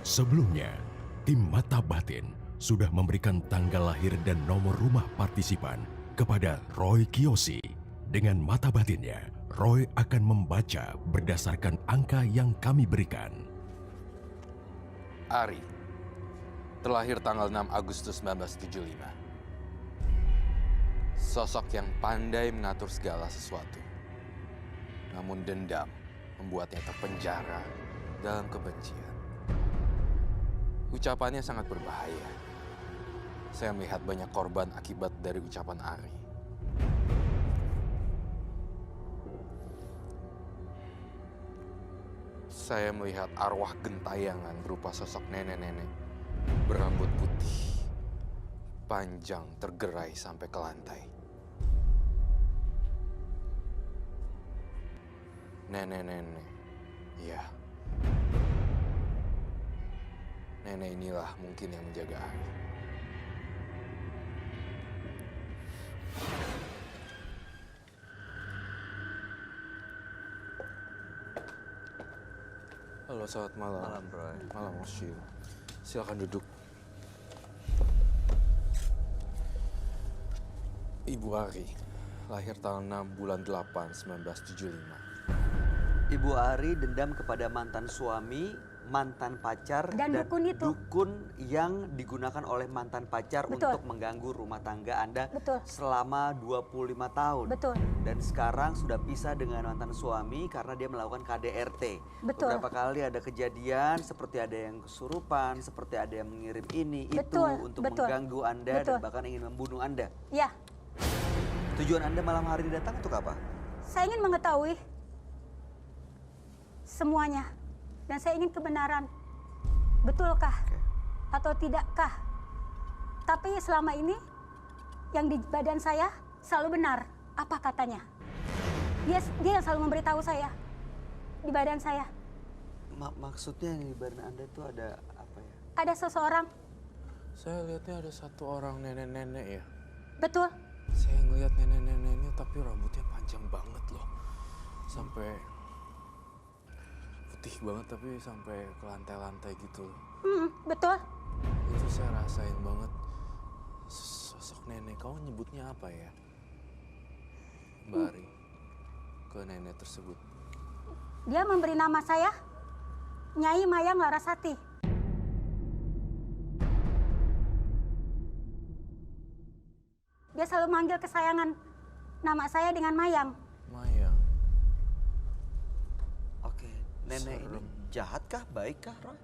Sebelumnya, tim Mata Batin sudah memberikan tanggal lahir dan nomor rumah partisipan kepada Roy Kiyoshi. Dengan mata batinnya, Roy akan membaca berdasarkan angka yang kami berikan.
Ari, terlahir tanggal 6 Agustus 1975. Sosok yang pandai mengatur segala sesuatu. Namun dendam membuatnya terpenjara dalam kebencian. Ucapannya sangat berbahaya. Saya melihat banyak korban akibat dari ucapan Ari. Saya melihat arwah gentayangan berupa sosok nenek-nenek berambut putih, panjang tergerai sampai ke lantai. Nenek-nenek, ya. Nenek inilah mungkin yang menjaga Ari. Halo, selamat malam.
Malam, Roy.
Malam, Oshil. Silakan duduk. Ibu Ari, lahir tanggal 6 bulan 8 1975.
Ibu Ari dendam kepada mantan suami, mantan pacar,
Dan dukun itu.
dukun yang digunakan oleh mantan pacar
Betul.
untuk mengganggu rumah tangga Anda
Betul.
selama 25 tahun.
Betul.
Dan sekarang sudah pisah dengan mantan suami karena dia melakukan KDRT.
Betul.
Beberapa kali ada kejadian seperti ada yang kesurupan, seperti ada yang mengirim ini, itu
Betul,
untuk
betul.
mengganggu Anda dan
Betul.
bahkan ingin membunuh Anda.
Ya,
Tujuan Anda malam hari ini datang untuk apa?
saya ingin mengetahui semuanya. Dan saya ingin kebenaran. Betulkah atau tidakkah? Tapi selama ini yang di badan saya selalu benar. Apa katanya? Dia yang selalu memberitahu saya di badan saya.
Maksudnya yang di badan Anda itu ada apa ya?
Ada seseorang.
Saya lihatnya ada satu orang nenek-nenek ya.
Betul.
Saya ngelihat nenek-neneknya tapi rambutnya panjang banget loh. Sampai putih banget tapi sampai ke lantai-lantai gitu.
Betul.
Itu saya rasain banget. Sosok nenek, kamu nyebutnya apa ya? Mbak Ari, ke nenek tersebut.
Dia memberi nama saya Nyai Mayang Larasati. Dia selalu manggil kesayangan nama saya dengan Mayang.
Mayang.
Oke, nenek ini
Serem.
jahatkah, baikkah, Roy?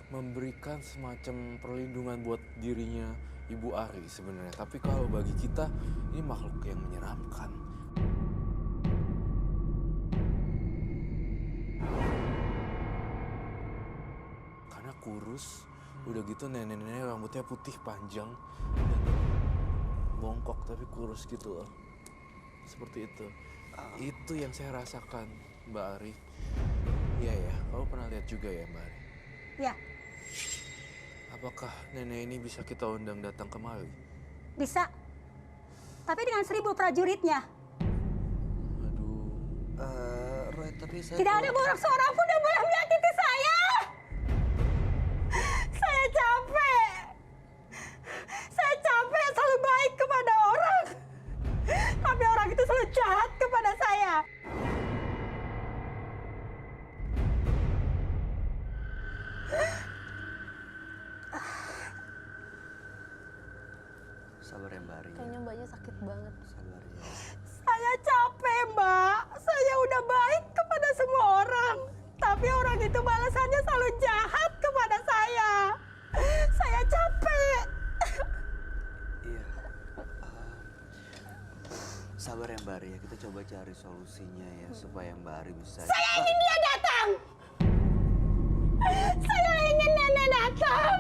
Memberikan semacam perlindungan buat dirinya Ibu Ari sebenarnya. Tapi kalau bagi kita ini makhluk yang menyeramkan. Karena kurus, udah gitu nenek-nenek rambutnya putih panjang dan bongkok tapi kurus gitu loh. Seperti itu. Itu yang saya rasakan, Mbak Ari. Iya ya, kamu pernah lihat juga ya, Mbak Ari?
Ya,
Apakah nenek ini bisa kita undang datang kemari?
bisa. Tapi dengan 1000 prajuritnya.
Aduh,
Roy, tapi saya...
Tidak ada orang seorang pun yang boleh menyakiti saya. Saya capek. Saya capek selalu baik kepada orang. Tapi orang itu selalu jahat kepada saya.
Sabar ya, Mbak Ari.
Kayaknya mbaknya sakit banget.
Sabar ya.
Saya capek, Mbak. Saya udah baik kepada semua orang. Tapi orang itu balasannya selalu jahat kepada saya. Saya capek.
Iya. Sabar ya, Mbak Ari ya. Kita coba cari solusinya ya supaya Mbak Ari bisa...
Saya ingin dia datang. Saya ingin nenek datang.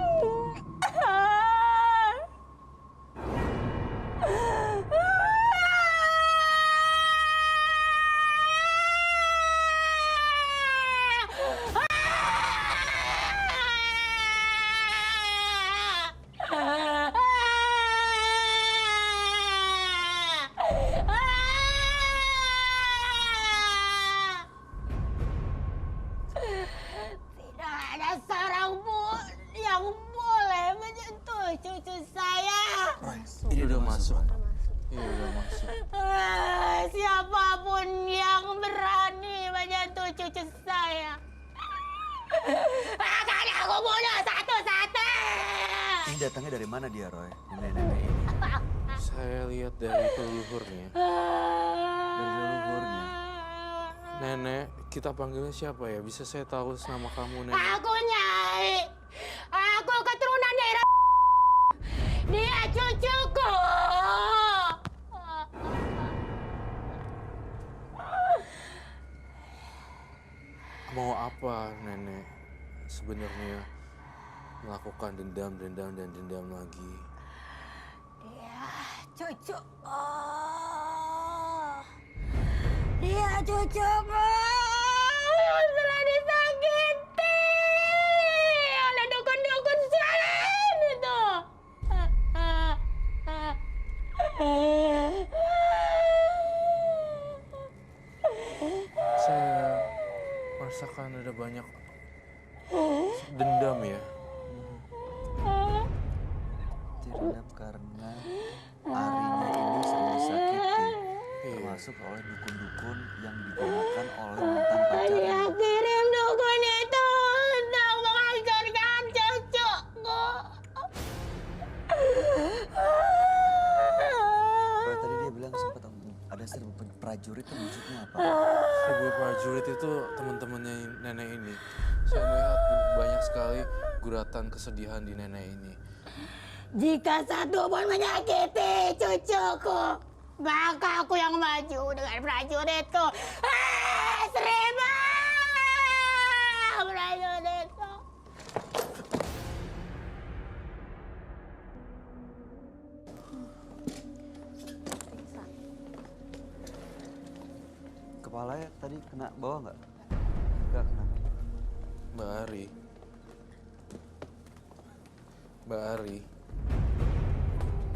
Tidak ada seorang pun yang boleh menyentuh cucu saya.
Roy,
ini udah masuk.
Roy.
Ini udah masuk.
Siapapun yang berani menyentuh cucu saya akan aku bunuh satu-satu.
Ini datangnya dari mana dia, Roy? Nenek-nenek ini.
Saya lihat dari leluhurnya.
Dari leluhurnya.
Nenek, kita panggilnya siapa ya? Bisa saya tahu nama kamu, Nenek?
Aku Nyai. Aku keturunan Nyai Dia cucuku.
Mau apa, Nenek? Sebenarnya melakukan dendam dan dendam lagi.
Dia cucu. Dia cucuku. Setelah disakiti oleh dukun-dukun jalan itu.
Saya merasakan ada banyak dendam ya.
Dendam karena Arinya ini sering disakiti. Termasuk oleh dukun-dukun yang digunakan oleh mantan pacarnya.
Dia kirim dukun itu untuk menghancurkan cucuku.
Roy, tadi dia bilang sempat ada 1000 prajurit, itu maksudnya apa?
1000 prajurit itu teman-temannya nenek ini. Saya melihat banyak sekali guratan kesedihan di nenek ini.
Jika satu pun menyakiti cucuku, maka aku yang maju dengan prajuritku. 1000 prajuritku.
Kepalanya tadi kena bawah nggak? Nggak kena.
Mbak Ari. Mbak Ari.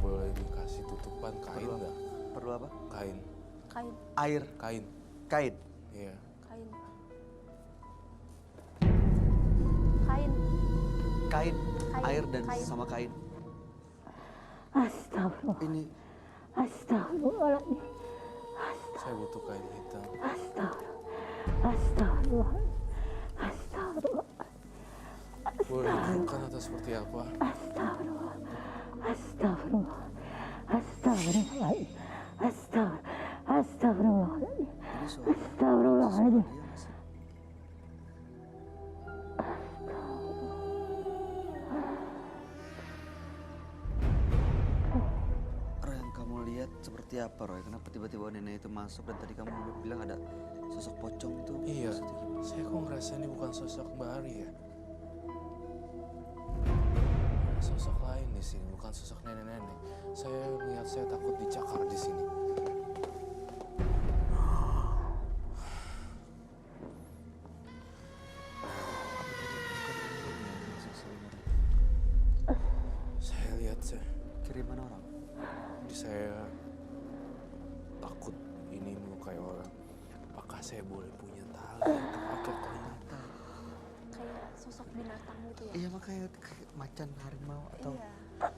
Boleh dikasih tutupan kain nggak?
Perlu apa?
Kain.
Kain,
Air,
Kain.
kain.
Iya.
kain. Kain.
Kain,
Kain,
air dan
kain.
sama kain.
Astagfirullah.
Ini
Astagfirullahaladzim.
Saya butuh kain hitam.
Astagfirullah.
Astagfirullah. Astagfirullah.
Boleh ditunjukkan atau seperti apa?
Astagfirullah. Astagfirullah. Astagfirullahaladzim. Astagfirullahaladzim.
Ini suara
Astagfirullahaladzim.
dia nggak sih? Roy, yang kamu lihat seperti apa, Roy? Kenapa tiba-tiba nenek itu masuk dan tadi kamu bilang ada sosok pocong itu?
Iya,
Maksudnya gimana?
saya kok ngerasa ini bukan sosok Mbak Ari ya. Ada sosok lain di sini, bukan sosok nenek-nenek. Saya lihat, saya takut dicakar di sini. Saya lihat, saya
Kiriman orang.
Jadi saya takut ini melukai orang. Apakah saya boleh punya tali atau pakai ternyata?
Kayak sosok binatang gitu ya.
Iya, makanya kayak macan harimau atau
Iya.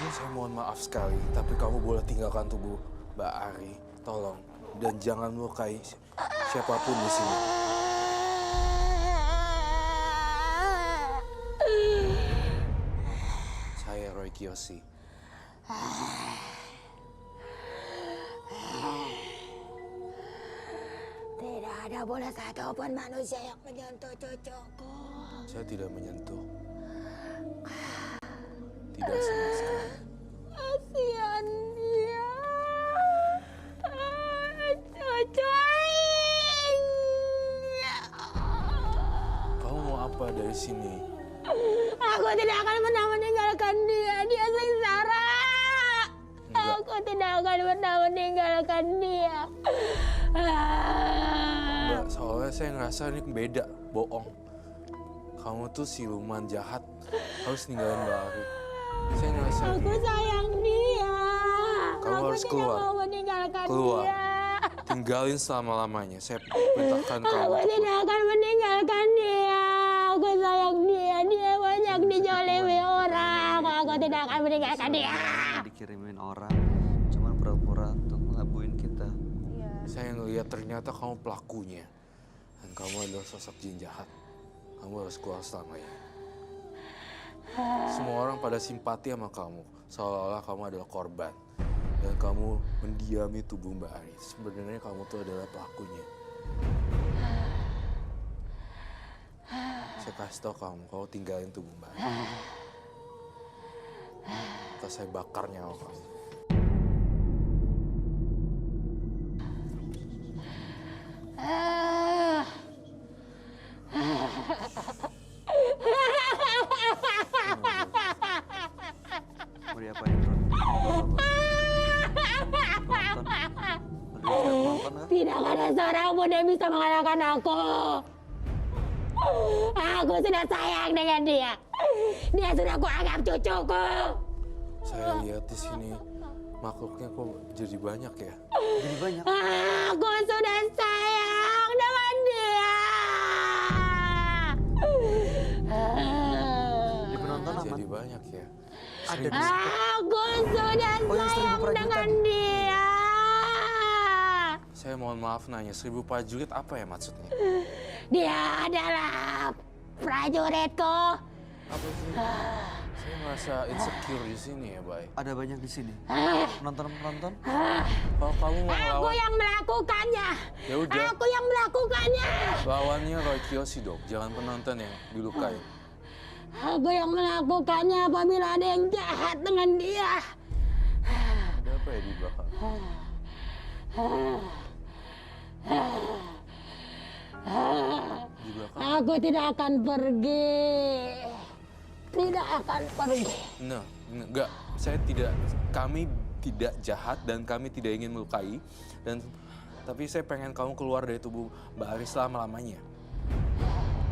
Saya mohon maaf sekali, tapi kamu boleh tinggalkan tubuh Mbak Ari, tolong. Dan jangan melukai siapapun di sini. Saya Roy Kiyoshi.
Tidak ada boleh satupun manusia yang menyentuh cucuku.
Saya tidak menyentuh. Tidak sama sekali.
Kasihan dia. Cucu.
Kamu mau apa dari sini?
Aku tidak akan pernah meninggalkan dia. Dia sengsara.
Enggak.
Aku tidak akan pernah meninggalkan dia.
Enggak, soalnya saya ngerasa ini beda, bohong. Kamu tuh siluman jahat, harus ninggalin Mbak Ari. Saya ngerasa
Aku sayang dia.
Kamu
Aku
harus
tidak
keluar.
mau meninggalkan
Keluar.
dia.
tinggalin selama-lamanya. Saya perintahkan kamu.
Aku
untuk
tidak akan meninggalkan dia. Aku sayang dia. Dia banyak dijolimi orang. Aku tidak akan meninggalkan dia.
Dikirimin orang, cuman pura-pura untuk ngelabuin kita.
Iya.
Saya ngelihat ternyata kamu pelakunya. Dan kamu adalah sosok jin jahat. Kamu harus keluar selamanya. Semua orang pada simpati sama kamu. Seolah-olah kamu adalah korban. Dan kamu mendiami tubuh Mbak Ari. Sebenarnya kamu tuh adalah pelakunya. Saya kasih tau kamu tinggalin tubuh Mbak Ari. Atau saya bakar nyawa kamu.
Mau diapain, Bro? Penonton. Lagi siap nonton kan?
Tidak ada seorang pun yang bisa mengalahkan aku. Aku sudah sayang dengan dia. Dia sudah kuanggap cucuku.
Saya lihat di sini makhluknya kok jadi banyak ya.
Jadi banyak.
Aku sudah sayang dengan dia.
Di penonton aman.
Jadi banyak ya.
Ada di
Aku sudah
Oh, yang 1000
sayang
prajurit
dengan
tadi.
dia.
Saya mohon maaf nanya, 1000 prajurit apa ya maksudnya?
Dia adalah prajuritku.
Apa sih? Saya merasa insecure di sini ya, Bay.
Ada banyak di sini. Penonton-penonton.
Kalau kamu mau
Aku
lawan,
yang melakukannya.
ya udah,
Aku yang melakukannya.
lawannya Roy Kiyoshi dong. Jangan penonton yang dilukai.
Aku yang melakukannya apabila ada yang jahat dengan dia.
Ada apa ya di belakang? Di belakang.
Aku tidak akan pergi. Tidak akan pergi.
Nah, enggak. Kami tidak jahat dan kami tidak ingin melukai. Tapi saya pengen kamu keluar dari tubuh Mbak Ari selama-lamanya.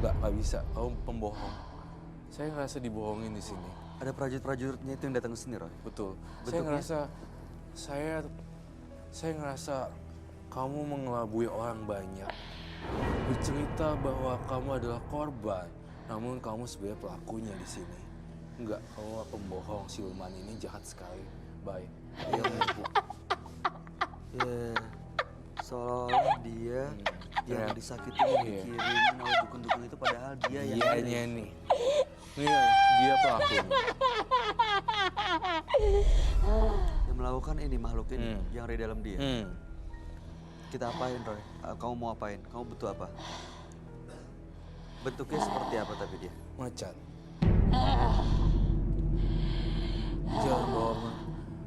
Nggak bisa. Kamu pembohong. Saya ngerasa dibohongin di sini.
Ada prajurit-prajuritnya itu yang datang ke sini, Roy.
Betul.
Bentuknya?
Saya ngerasa kamu mengelabui orang banyak. Bercerita bahwa kamu adalah korban, namun kamu sebenarnya pelakunya di sini. Enggak, kamu pembohong. Siluman ini jahat sekali. Bye. Ayo, Bu.
Ya, seolah-olah dia yang disakiti dikirim oleh dukun-dukun itu padahal dia yang
Dianya nih. Iya, dia pelakunya.
yang melakukan ini makhluk ini yang ada di dalam dia. Kita apain, Roy? Kamu mau apain? Kamu butuh apa? Bentuknya seperti apa tapi dia?
Macan. Jangan bawa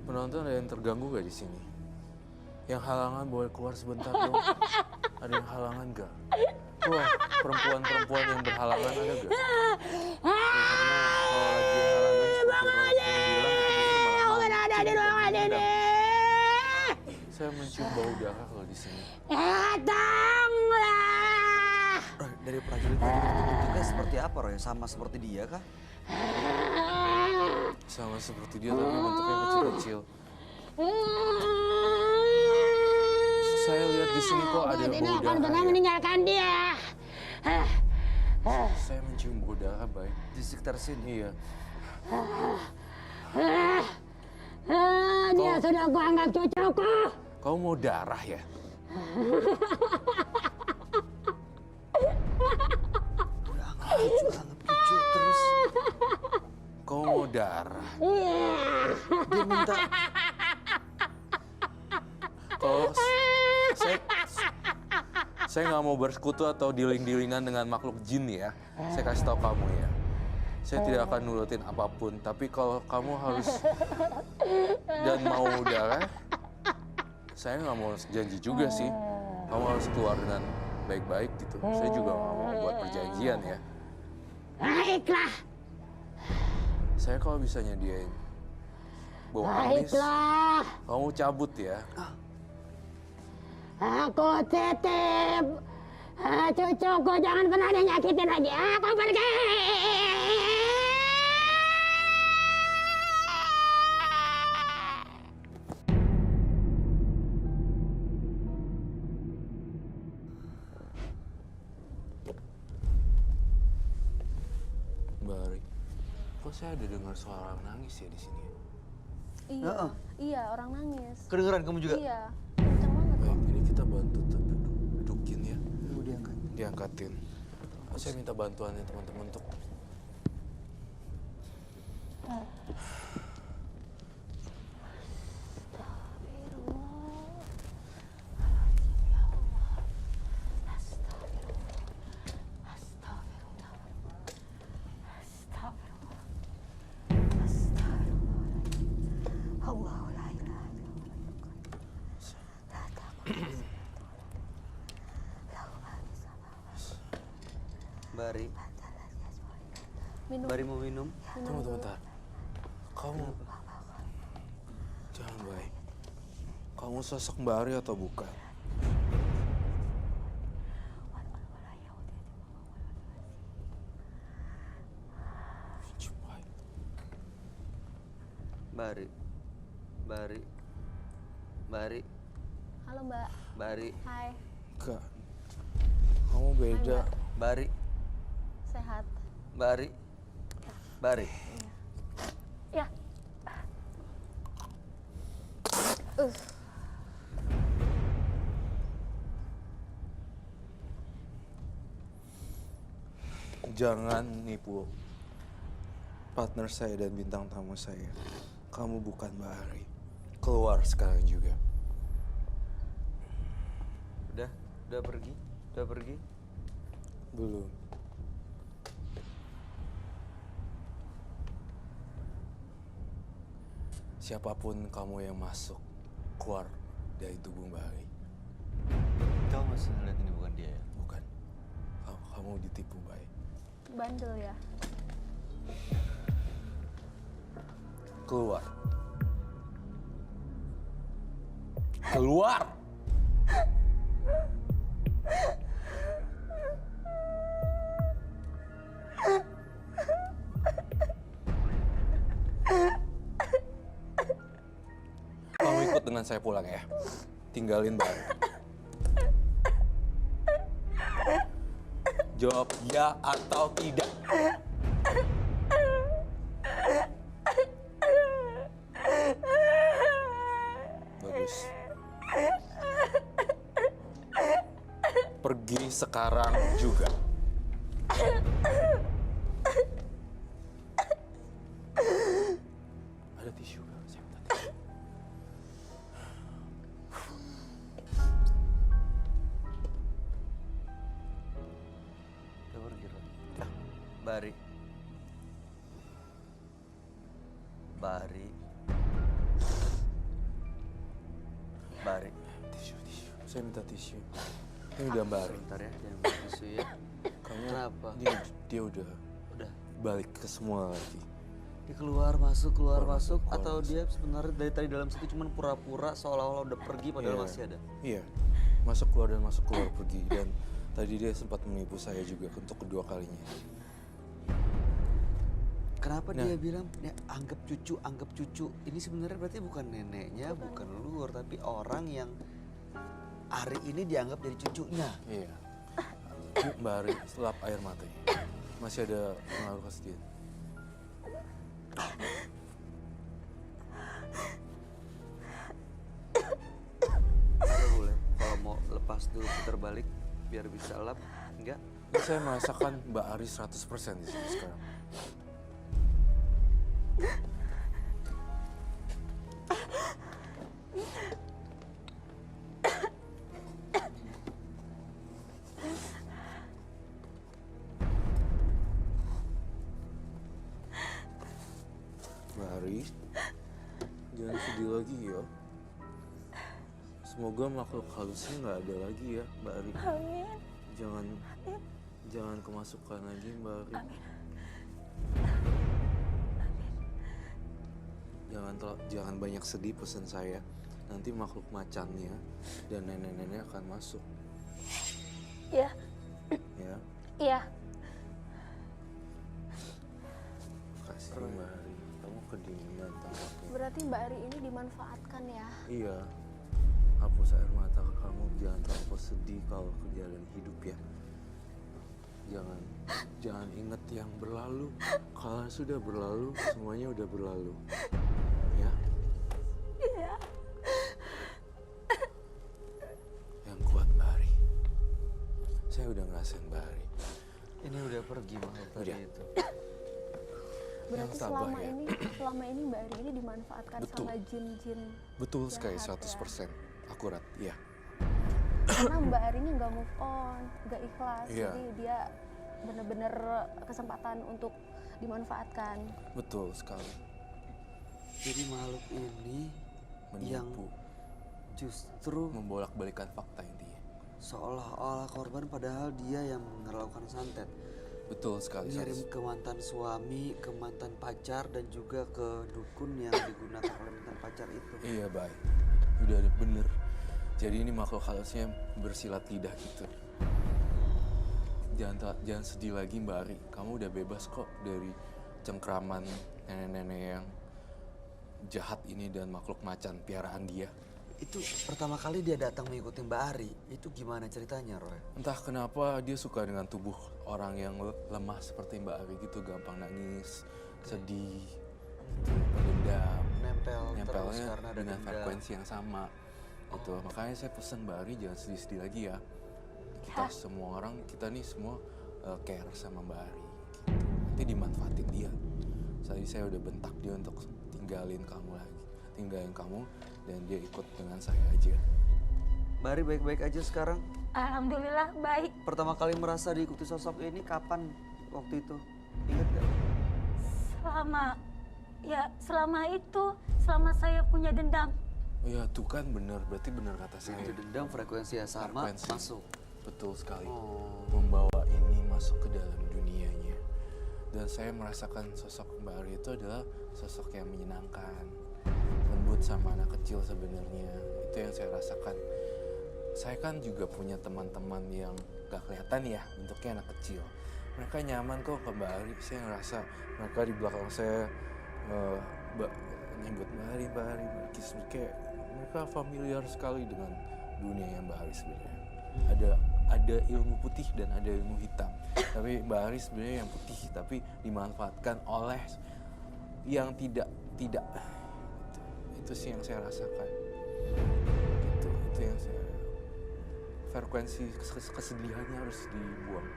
penonton, ada yang terganggu gak di sini? Yang halangan boleh keluar sebentar dong. Ada yang halangan gak? Wah, perempuan-perempuan yang berhalangan ada gak? Ya, karena kalau lagi halangan seperti Roy bilang, itu malah ada di ruangan ini. Saya mencium bau darah kalau di sini.
Roy, dari prajurit-prajurit itu bentuknya seperti apa, Roy? Sama seperti dia kah?
Sama seperti dia tapi bentuknya kecil-kecil. Saya lihat di sini kok ada bau darah. Ya.
meninggalkan dia.
Saya mencium bau darah baik.
Di sekitar sini?
Iya.
Dia sudah gua anggap cucuku.
Kau mau darah ya?
Udah anggap cucu terus.
Kau mau darah?
Dia minta.
Kalau saya nggak mau bersekutu atau dealing-dealingan dengan makhluk jin ya. Saya kasih tahu kamu ya. Saya tidak akan nurutin apapun. Tapi kalau kamu harus dan mau darah, saya nggak mau janji juga sih. Kamu harus keluar dengan baik-baik gitu. Saya juga nggak mau buat perjanjian ya.
Baiklah.
Saya kalau bisa nyediain bau amis,
Baiklah.
kamu cabut ya.
Aku titip cucuku, jangan pernah dinyakitin lagi. Aku pergi.
Mbak Ari, kok saya ada dengar suara nangis ya di sini?
Iya, iya orang nangis.
Kedengeran kamu juga?
Iya, kenceng banget.
Baik, ini kita bantu dudukin ya.
Mau diangkat.
Diangkatin. Saya minta bantuannya teman-teman untuk
Bari.
Minum.
Bari mau minum?
tunggu sebentar. Kamu jangan baik. Kamu sosok Mbak Ari atau bukan?
Bari. Bari. Bari.
Halo Mbak.
Bari.
Hai.
Enggak. Kamu beda.
Bari.
Sehat.
Bari. Bari.
Ya.
Jangan nipu partner saya dan bintang tamu saya. Kamu bukan Mbak Ari. Keluar sekarang juga.
Udah pergi? Udah pergi?
Belum. Siapapun kamu yang masuk, keluar dari tubuh Mbak Ari.
Kau masih ngeliat ini bukan dia ya?
Bukan. Kamu ditipu, Mbak Ari.
Bandel ya.
Keluar. Keluar! Kamu ikut dengan saya pulang ya. Tinggalin Mbak Ari. Jawab ya atau tidak. Bagus. pergi sekarang juga. Ada tisu gak? Saya minta tisu.
Udah pergi, Roy. Bari. Bari. Bari.
Tisu. Saya minta tisu. Ini udah Bari.
Sebentar ya, jangan buat tisu ya. Kenapa?
Dia udah
Udah.
balik ke semula lagi.
Dia keluar masuk
Keluar,
masuk
keluar,
atau
masuk.
dia sebenarnya dari tadi dalam situ cuma pura-pura seolah-olah udah pergi padahal
Iya.
masih ada.
Iya, masuk keluar pergi, dan tadi dia sempat menipu saya juga untuk kedua kalinya.
Kenapa
Nah.
dia bilang "Ya, anggap cucu. Ini sebenarnya berarti bukan neneknya, bukan leluhur, tapi orang yang hari ini dianggap jadi cucunya.
Iya. Mbak Ari selap air matanya. Masih ada pengaruh sedikit.
Ada boleh kalau mau lepas dulu putar balik biar bisa lap, enggak?
Ini saya merasakan Mbak Ari 100% di sini sekarang. Mbak Ari, jangan sedih lagi ya. Semoga makhluk halusnya nggak ada lagi ya, Mbak Ari.
Amin.
Jangan kemasukan lagi, Mbak Ari. Jangan banyak sedih pesan saya. Nanti makhluk macannya dan nenek-nenek akan masuk.
Ya,
Ya,
iya.
kasih Mbak Ari. Kamu kedinginan tampaknya.
Berarti Mbak Ari ini dimanfaatkan ya?
Iya. Hapus air mata kamu. Jangan terlalu sedih kalau ke jalan hidup ya. Jangan ingat yang berlalu. Kalau sudah berlalu, semuanya udah berlalu. Ya.
Iya.
Yang kuat Mbak Ari. Saya udah ngerasain Mbak Ari.
Ini udah pergi makhluk tadi
Udah.
itu.
Berarti
tabah
selama
ya.
ini Mbak Ari ini dimanfaatkan
Betul.
sama jin-jin.
Betul sekali,
Jahat ya.
100%. Akurat, iya.
Karena Mbak Arinya nggak move on, nggak ikhlas.
Iya.
Jadi dia bener-bener kesempatan untuk dimanfaatkan.
Betul sekali.
Jadi makhluk ini yang
Menipu,
justru
membolak-balikan fakta intinya.
seolah-olah korban padahal dia yang melakukan santet.
Betul sekali.
Ngirim ke mantan suami, ke mantan pacar, dan juga ke dukun yang digunakan oleh mantan pacar itu.
Iya, baik. Udah ada bener. Jadi ini makhluk halusnya bersilat lidah gitu. Jangan sedih lagi Mbak Ari. Kamu udah bebas kok dari cengkraman nenek-nenek yang jahat ini dan makhluk macan piaraan dia.
Itu pertama kali dia datang mengikuti Mbak Ari. Itu gimana ceritanya, Roy?
Entah kenapa dia suka dengan tubuh orang yang lemah seperti Mbak Ari gitu. Gampang nangis, sedih, pendendam.
Nempelnya
Nempelnya
karena ada
dengan
dendam.
frekuensi yang sama. Gitu. Makanya saya pesan Mbak Ari jangan sedih-sedih lagi ya. Kita semua orang, kita nih semua care sama Mbak Ari. Nanti dimanfaatin dia. Tadi saya udah bentak dia untuk tinggalin kamu lagi. Tinggalin kamu dan dia ikut dengan saya aja.
Mbak Ari baik-baik aja sekarang?
Alhamdulillah baik.
Pertama kali merasa diikuti sosok ini kapan waktu itu? Ingat gak?
Selama itu, selama saya punya dendam.
Ya tuh kan bener, berarti bener kata saya.
Itu dendam frekuensi yang sama
Frekuensi.
masuk.
Betul sekali.
Oh.
Membawa ini masuk ke dalam dunianya. Dan saya merasakan sosok Mbak Ari itu adalah sosok yang menyenangkan. Lembut sama anak kecil sebenarnya. Itu yang saya rasakan. Saya kan juga punya teman-teman yang gak kelihatan ya bentuknya anak kecil. Mereka nyaman kok ke Mbak Ari. Saya ngerasa mereka di belakang saya nyebut Mbak Ari, kayak mereka familiar sekali dengan dunia yang Mbak Ari sebenarnya. Ada ilmu putih dan ada ilmu hitam. Tapi Mbak Ari sebenarnya yang putih, tapi dimanfaatkan oleh yang tidak. Itu sih yang saya rasakan. Itu yang saya frekuensi kesedihannya harus dibuang.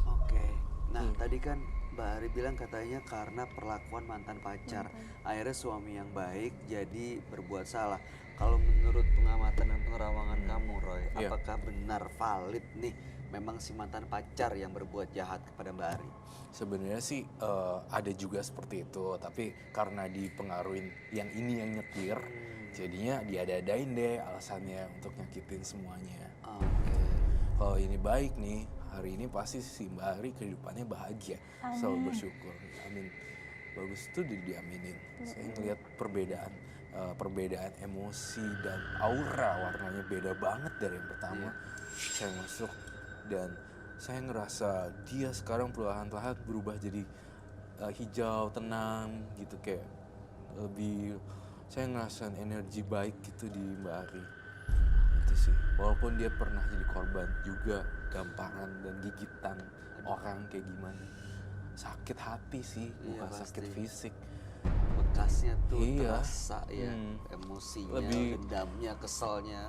Oke. Nah, tadi kan Mbak Ari bilang katanya karena perlakuan mantan pacar. Akhirnya suami yang baik jadi berbuat salah. Kalau menurut pengamatan dan penerawangan kamu, Roy,
Iya.
apakah benar valid nih memang si mantan pacar yang berbuat jahat kepada Mbak Ari?
Sebenarnya sih ada juga seperti itu, tapi karena dipengaruhin yang ini yang nyetir, jadinya diada-adain deh alasannya untuk nyakitin semuanya.
Oke.
Kalau ini baik nih, hari ini pasti si Mbak Ari kehidupannya bahagia, selalu bersyukur. Amin. Bagus tuh diaminin. Saya ngeliat perbedaan emosi dan aura warnanya beda banget dari yang pertama. Saya masuk dan saya ngerasa dia sekarang perlahan-lahan berubah jadi hijau, tenang gitu, kayak lebih, saya ngerasain energi baik gitu di Mbak Ari. Itu sih, walaupun dia pernah jadi korban juga, gampangan dan gigitan orang kayak gimana. Sakit hati sih,
Iya,
bukan sakit
pasti.
fisik.
Bekasnya tuh
Iya.
terasa ya,
Hmm.
emosinya,
Lebih-
dendamnya, keselnya.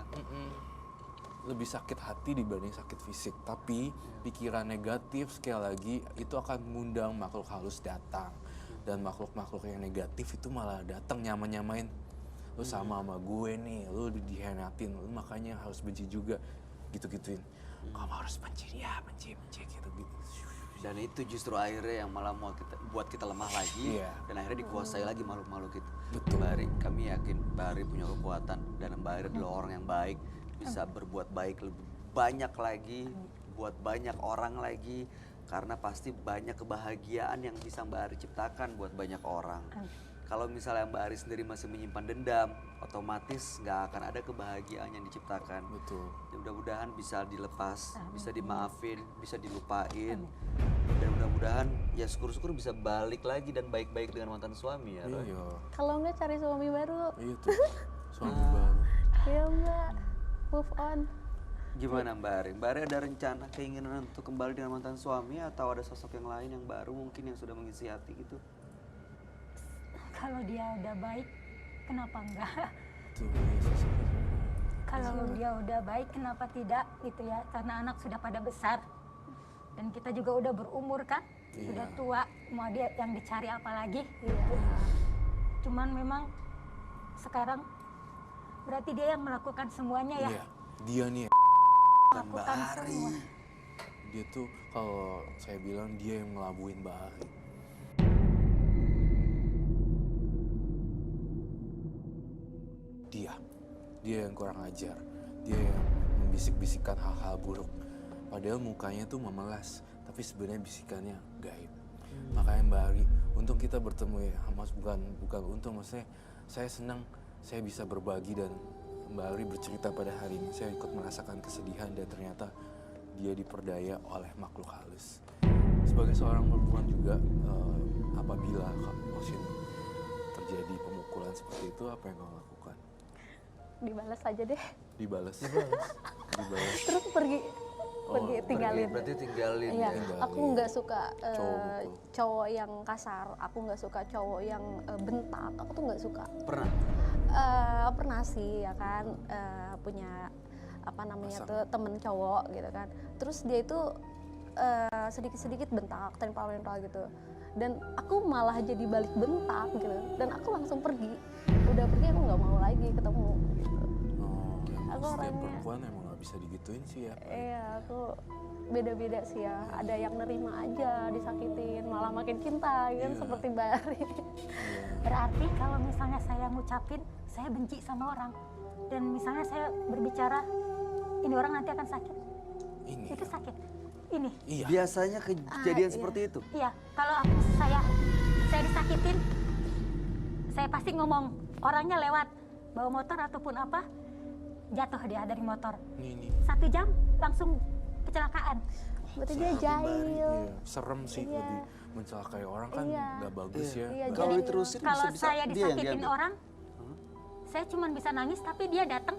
Lebih sakit hati dibanding sakit fisik, tapi pikiran negatif sekali lagi itu akan mengundang makhluk halus datang, dan makhluk-makhluk yang negatif itu malah datang nyamain lu sama gue nih, lu dihianatin, lu makanya harus benci juga, gitu-gituin. Kamu harus benci dia, benci gitu.
Dan itu justru akhirnya yang malah mau buat kita lemah lagi.
Iya.
Dan akhirnya dikuasai lagi makhluk-makhluk itu.
Betul.
Mbak Ari, kami yakin Mbak Ari punya kekuatan. Dan Mbak Ari adalah orang yang baik. Bisa berbuat baik lebih banyak lagi. Buat banyak orang lagi. Karena pasti banyak kebahagiaan yang bisa Mbak Ari ciptakan buat banyak orang. Kalau misalnya Mbak Ari sendiri masih menyimpan dendam, otomatis nggak akan ada kebahagiaan yang diciptakan.
Betul.
Ya, mudah-mudahan bisa dilepas, bisa dimaafin, bisa dilupain. Dan mudah-mudahan ya syukur-syukur bisa balik lagi dan baik-baik dengan mantan suami ya, Roy.
Iya,
Kalau nggak cari suami baru,
iya tuh, suami baru.
ya Mbak, move on.
Gimana Mbak Ari? Mbak Ari ada rencana, keinginan untuk kembali dengan mantan suami atau ada sosok yang lain yang baru mungkin yang sudah mengisi hati gitu?
Kalau dia udah baik, kenapa enggak?
Tuh, Yesus.
Kalau dia udah baik, kenapa tidak gitu ya? Karena anak sudah pada besar. Dan kita juga udah berumur kan?
Iya.
Sudah tua, mau dia yang dicari apa lagi?
Iya.
Cuman memang sekarang berarti dia yang melakukan semuanya ya?
Iya, dia nih,
Dan Mbak
Melakukan
Ari.
semua.
dia tuh kalau saya bilang dia yang ngelabuin Mbak Ari. Dia yang kurang ajar, dia yang membisik-bisikkan hal-hal buruk. Padahal mukanya tuh memelas, tapi sebenarnya bisikannya gaib. Makanya Mbak Ari, untung kita bertemu ya, Mas, bukan untung, maksudnya saya senang saya bisa berbagi dan Mbak Ari bercerita pada hari ini. Saya ikut merasakan kesedihan dan ternyata dia diperdaya oleh makhluk halus. Sebagai seorang perempuan juga, apabila Osin terjadi pemukulan seperti itu, apa yang kau lakukan?
Dibalas aja deh.
Dibalas.
Terus pergi tinggalin.
Berarti tinggalin
Iya,
ya.
aku nggak suka
Cowok mukul.
cowok yang kasar. Aku nggak suka cowok yang bentak. Aku tuh nggak suka.
Pernah?
Pernah sih ya kan, punya apa namanya tuh temen cowok gitu kan. Terus dia itu sedikit-sedikit bentak, tempel-tempel gitu. Dan aku malah jadi balik bentak gitu. Dan aku langsung pergi. Udah pergi aku nggak mau lagi ketemu. Gitu.
Oh,
Aku
setiap
orangnya-
perempuan emang gak bisa digituin sih ya.
Iya, aku beda-beda sih ya. Ada yang nerima aja, disakitin, malah makin cinta kan
Iya.
seperti Mbak Ari.
Berarti kalau misalnya saya ngucapin, saya benci sama orang. Dan misalnya saya berbicara, ini orang nanti akan sakit.
Ini.
Itu sakit. Ini.
Iya.
Biasanya kejadian
iya.
seperti itu?
Iya, kalau saya disakitin, saya pasti ngomong, orangnya lewat, bawa motor ataupun apa, jatuh dia dari motor.
Ini.
1 jam langsung kecelakaan.
Berarti dia jahil.
Iya, serem sih
Iya.
lebih mencelakai orang kan
Iya.
nggak bagus ya.
Iya,
Kalau
jadi
diterusin
Kalau
bisa
saya
dia yang
disakitin
diambil.
orang, saya cuma bisa nangis, tapi dia datang.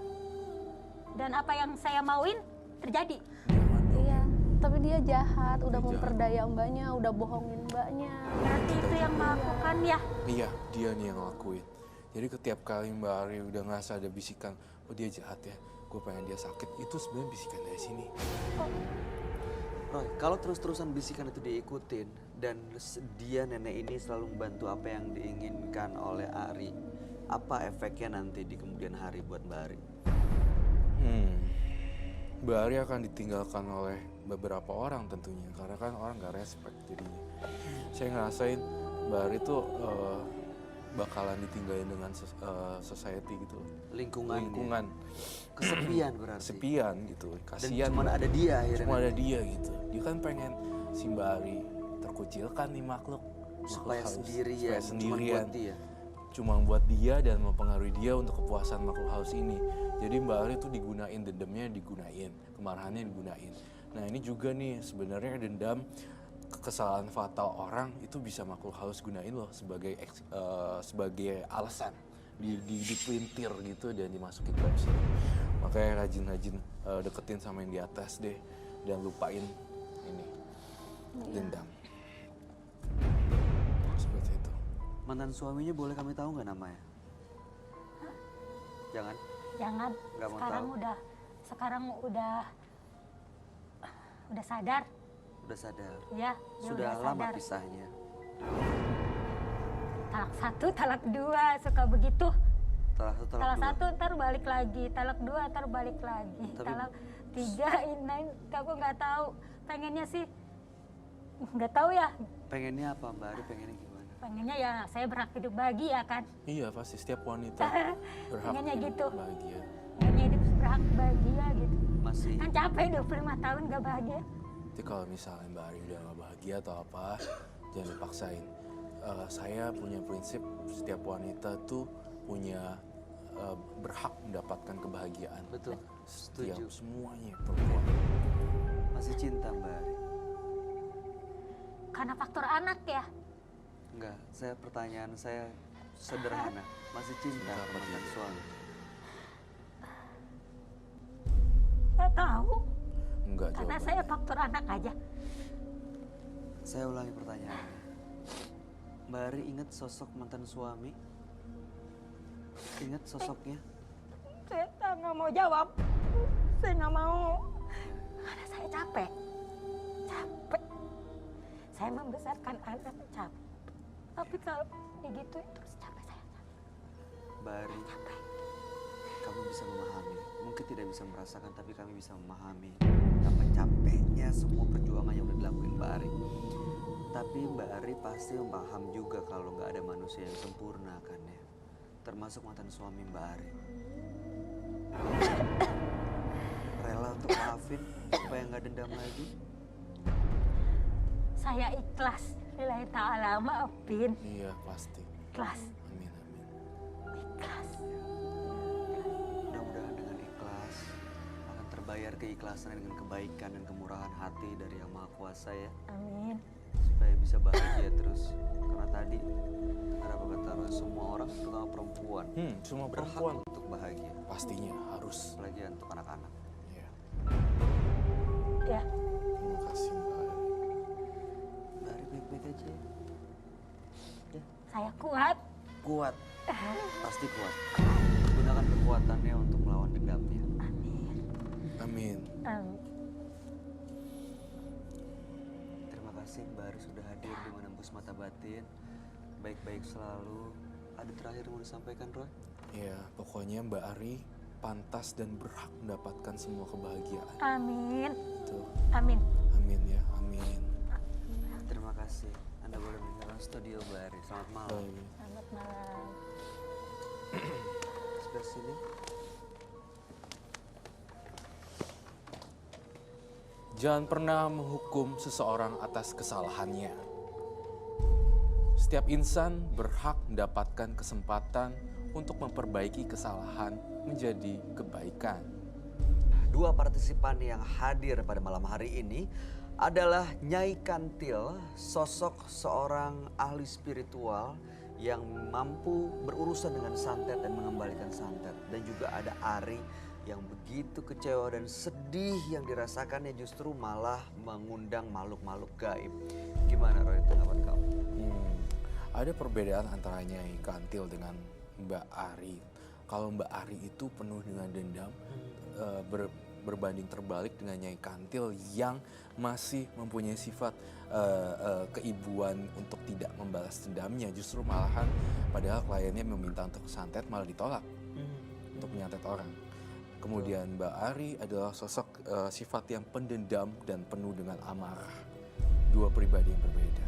Dan apa yang saya mauin terjadi.
Jangan dong.
Iya, tapi dia jahat, udah
Dia
memperdaya mbaknya, udah bohongin mbaknya.
Berarti itu yang melakukan ya.
Iya, dia nih yang ngelakuin. Jadi setiap kali Mbak Ari udah ngerasa ada bisikan, oh dia jahat ya, gue gue pengen dia sakit, itu sebenarnya bisikan dari sini.
Roy, kalau terus-terusan bisikan itu diikutin dan dia nenek ini selalu membantu apa yang diinginkan oleh Ari, apa efeknya nanti di kemudian hari buat Mbak Ari?
Mbak Ari akan ditinggalkan oleh beberapa orang tentunya, karena kan orang gak respect jadinya. Saya ngerasain Mbak Ari tuh bakalan ditinggalin dengan society gitu.
Lingkungan. Kesepian berarti.
Kesepian gitu,
Dan
kasihan.
cuma ada dia akhirnya.
Cuma ada dia gitu. Dia kan pengen si Mbak Ari terkucilkan nih makhluk
supaya
halus.
sendirian,
Supaya
cuma
sendirian.
buat dia.
Cuma buat dia dan mempengaruhi dia untuk kepuasan makhluk halus ini. Jadi Mbak Ari tuh digunain, dendamnya digunain, kemarahannya digunain. Nah ini juga nih sebenarnya dendam, kesalahan fatal orang itu bisa makhluk halus gunain loh sebagai alasan dipelintir gitu dan dimasukin ke sini. Makanya rajin-rajin deketin sama yang di atas deh dan lupain ini dendam. Seperti itu.
Mantan suaminya boleh kami tahu nggak namanya? Jangan.
Jangan.
Nggak mau
Sekarang udah sadar.
Udah sadar.
Ya, dia
Sudah
udah
lama
sadar.
pisahnya.
Talak 1, talak 2, suka begitu.
Talak
Talak
dua.
1 ntar balik lagi, talak 2 ntar balik lagi,
Tapi-
talak 3 ini aku nggak tahu. Pengennya sih nggak tahu ya.
Pengennya apa Mbak Ari? Pengennya gimana?
Pengennya ya saya berhak hidup bahagia kan.
Iya pasti setiap wanita berhak
Pengennya
hidup
gitu.
bahagia.
Pengennya hidup berhak bahagia gitu.
Masih
Kan capek 25 tahun nggak bahagia.
Jadi kalau misalnya Mbak Ari udah gak bahagia atau apa, jangan dipaksain. Saya punya prinsip setiap wanita tuh punya berhak mendapatkan kebahagiaan.
betul.
Setiap
Setuju.
semuanya perempuan.
Masih cinta Mbak Ari?
Karena faktor anak ya.
Enggak, pertanyaan saya sederhana. Masih cinta
Cinta
sama
apa
mantan
tidak?
suami?
Nggak tahu.
Enggak
Karena
jawabannya.
saya faktor anak aja.
Saya ulangi pertanyaannya. Mbak Ari ingat sosok mantan suami? Ingat sosoknya?
Saya nggak mau jawab. Saya nggak mau. Karena saya capek. Capek. Saya membesarkan anak capek. Tapi kalau begitu terus capek saya.
Mbak Ari, kamu bisa memahami. Mungkin tidak bisa merasakan, tapi kami bisa memahami betapa capeknya semua perjuangan yang udah dilakuin Mbak Ari. Tapi Mbak Ari pasti paham juga kalau nggak ada manusia yang sempurna kan ya. Termasuk mantan suami Mbak Ari. Rela untuk maafin supaya nggak dendam lagi?
Saya ikhlas. Lillahi ta'ala maafin.
Iya pasti.
Ikhlas.
Amin amin.
Ikhlas.
Mudah-mudahan dengan ikhlas akan terbayar keikhlasan dengan kebaikan dan kemurahan hati dari Yang Maha Kuasa ya.
Amin.
Supaya bisa bahagia terus. Karena tadi ada apa kata Roy, semua orang terutama perempuan
Semua
berhak
perempuan
untuk bahagia.
pastinya harus.
Apalagi untuk anak-anak.
Ya.
Ya.
Terima kasih Mbak Ari.
Mbak Ari baik-baik aja ya.
Saya kuat.
Kuat. Pasti kuat. Gunakan kekuatannya untuk melawan dendamnya.
Amin.
Amin.
Terima kasih Mbak Ari sudah hadir di Menembus Mata Batin. Baik-baik selalu. Ada terakhir yang mau disampaikan Roy?
Ya pokoknya Mbak Ari pantas dan berhak mendapatkan semua kebahagiaan.
Amin.
Itu.
Amin.
Amin ya, amin.
Terima kasih. Anda boleh meninggalkan studio Mbak Ari. Selamat malam.
Baik.
Selamat malam.
Sebelah sini.
Jangan pernah menghukum seseorang atas kesalahannya. Setiap insan berhak mendapatkan kesempatan untuk memperbaiki kesalahan menjadi kebaikan.
Dua partisipan yang hadir pada malam hari ini adalah Nyai Kantil, sosok seorang ahli spiritual yang mampu berurusan dengan santet dan mengembalikan santet. Dan juga ada Ari yang begitu kecewa dan sedih yang dirasakannya justru malah mengundang makhluk-makhluk gaib. Gimana Roy tanggapan kamu?
Ada perbedaan antara Nyai Kantil dengan Mbak Ari. Kalau Mbak Ari itu penuh dengan dendam, berbanding terbalik dengan Nyai Kantil yang masih mempunyai sifat keibuan untuk tidak membalas dendamnya. Justru malahan padahal kliennya meminta untuk santet malah ditolak untuk menyantet orang. Kemudian Mbak Ari adalah sosok sifat yang pendendam dan penuh dengan amarah. Dua pribadi yang berbeda.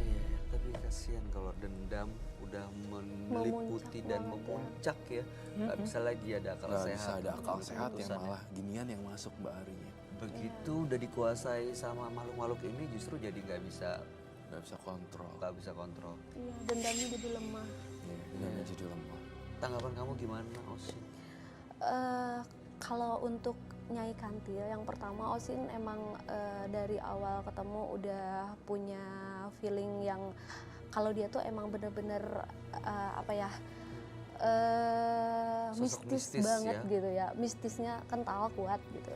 Iya, tapi kasihan kalau dendam udah meliputi dan memuncak ya. Nggak bisa lagi ada akal
Nggak
sehat.
bisa ada akal
mengambil
sehat yang
keputusan ya.
malah ginian yang masuk Mbak Arinya.
Begitu udah dikuasai sama makhluk-makhluk ini justru jadi nggak bisa kontrol.
Iya, dendamnya jadi lemah.
Ya, dendamnya jadi lemah.
Tanggapan kamu gimana, Osin?
Kalau untuk Nyai Kantil, yang pertama Osin emang dari awal ketemu udah punya feeling yang kalau dia tuh emang bener-bener
Sosok
mistis
mistis
banget
ya.
gitu ya, mistisnya kental kuat gitu.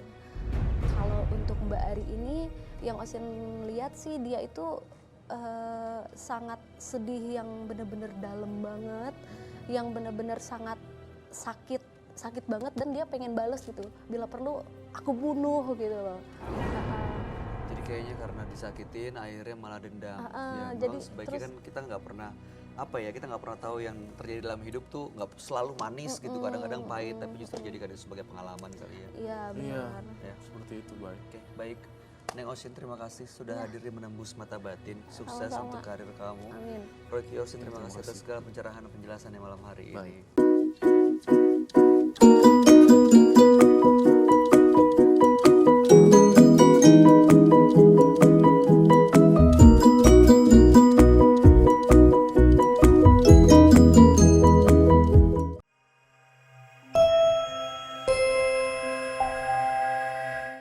Kalau untuk Mbak Ari ini yang Osin lihat sih dia itu sangat sedih yang bener-bener dalam banget, yang bener-bener sangat sakit banget dan dia pengen bales gitu, bila perlu aku bunuh gitu loh.
Jadi kayaknya karena disakitin akhirnya malah dendam. Ya,
jadi
memang sebaiknya
terus-
kan kita nggak pernah kita nggak pernah tahu yang terjadi dalam hidup tuh nggak selalu manis gitu, kadang-kadang pahit tapi justru jadikan itu sebagai pengalaman kali ya.
Iya
Iya,
benar.
Ya.
seperti itu baik.
Oke, baik. Neng Osin terima kasih sudah hadir di Menembus Mata Batin. Sukses
Sama-sama.
untuk karir kamu.
Amin.
Roy Kiyosin terima
Terima
kasih atas
kasih.
segala pencerahan dan penjelasan malam hari
Baik.
ini.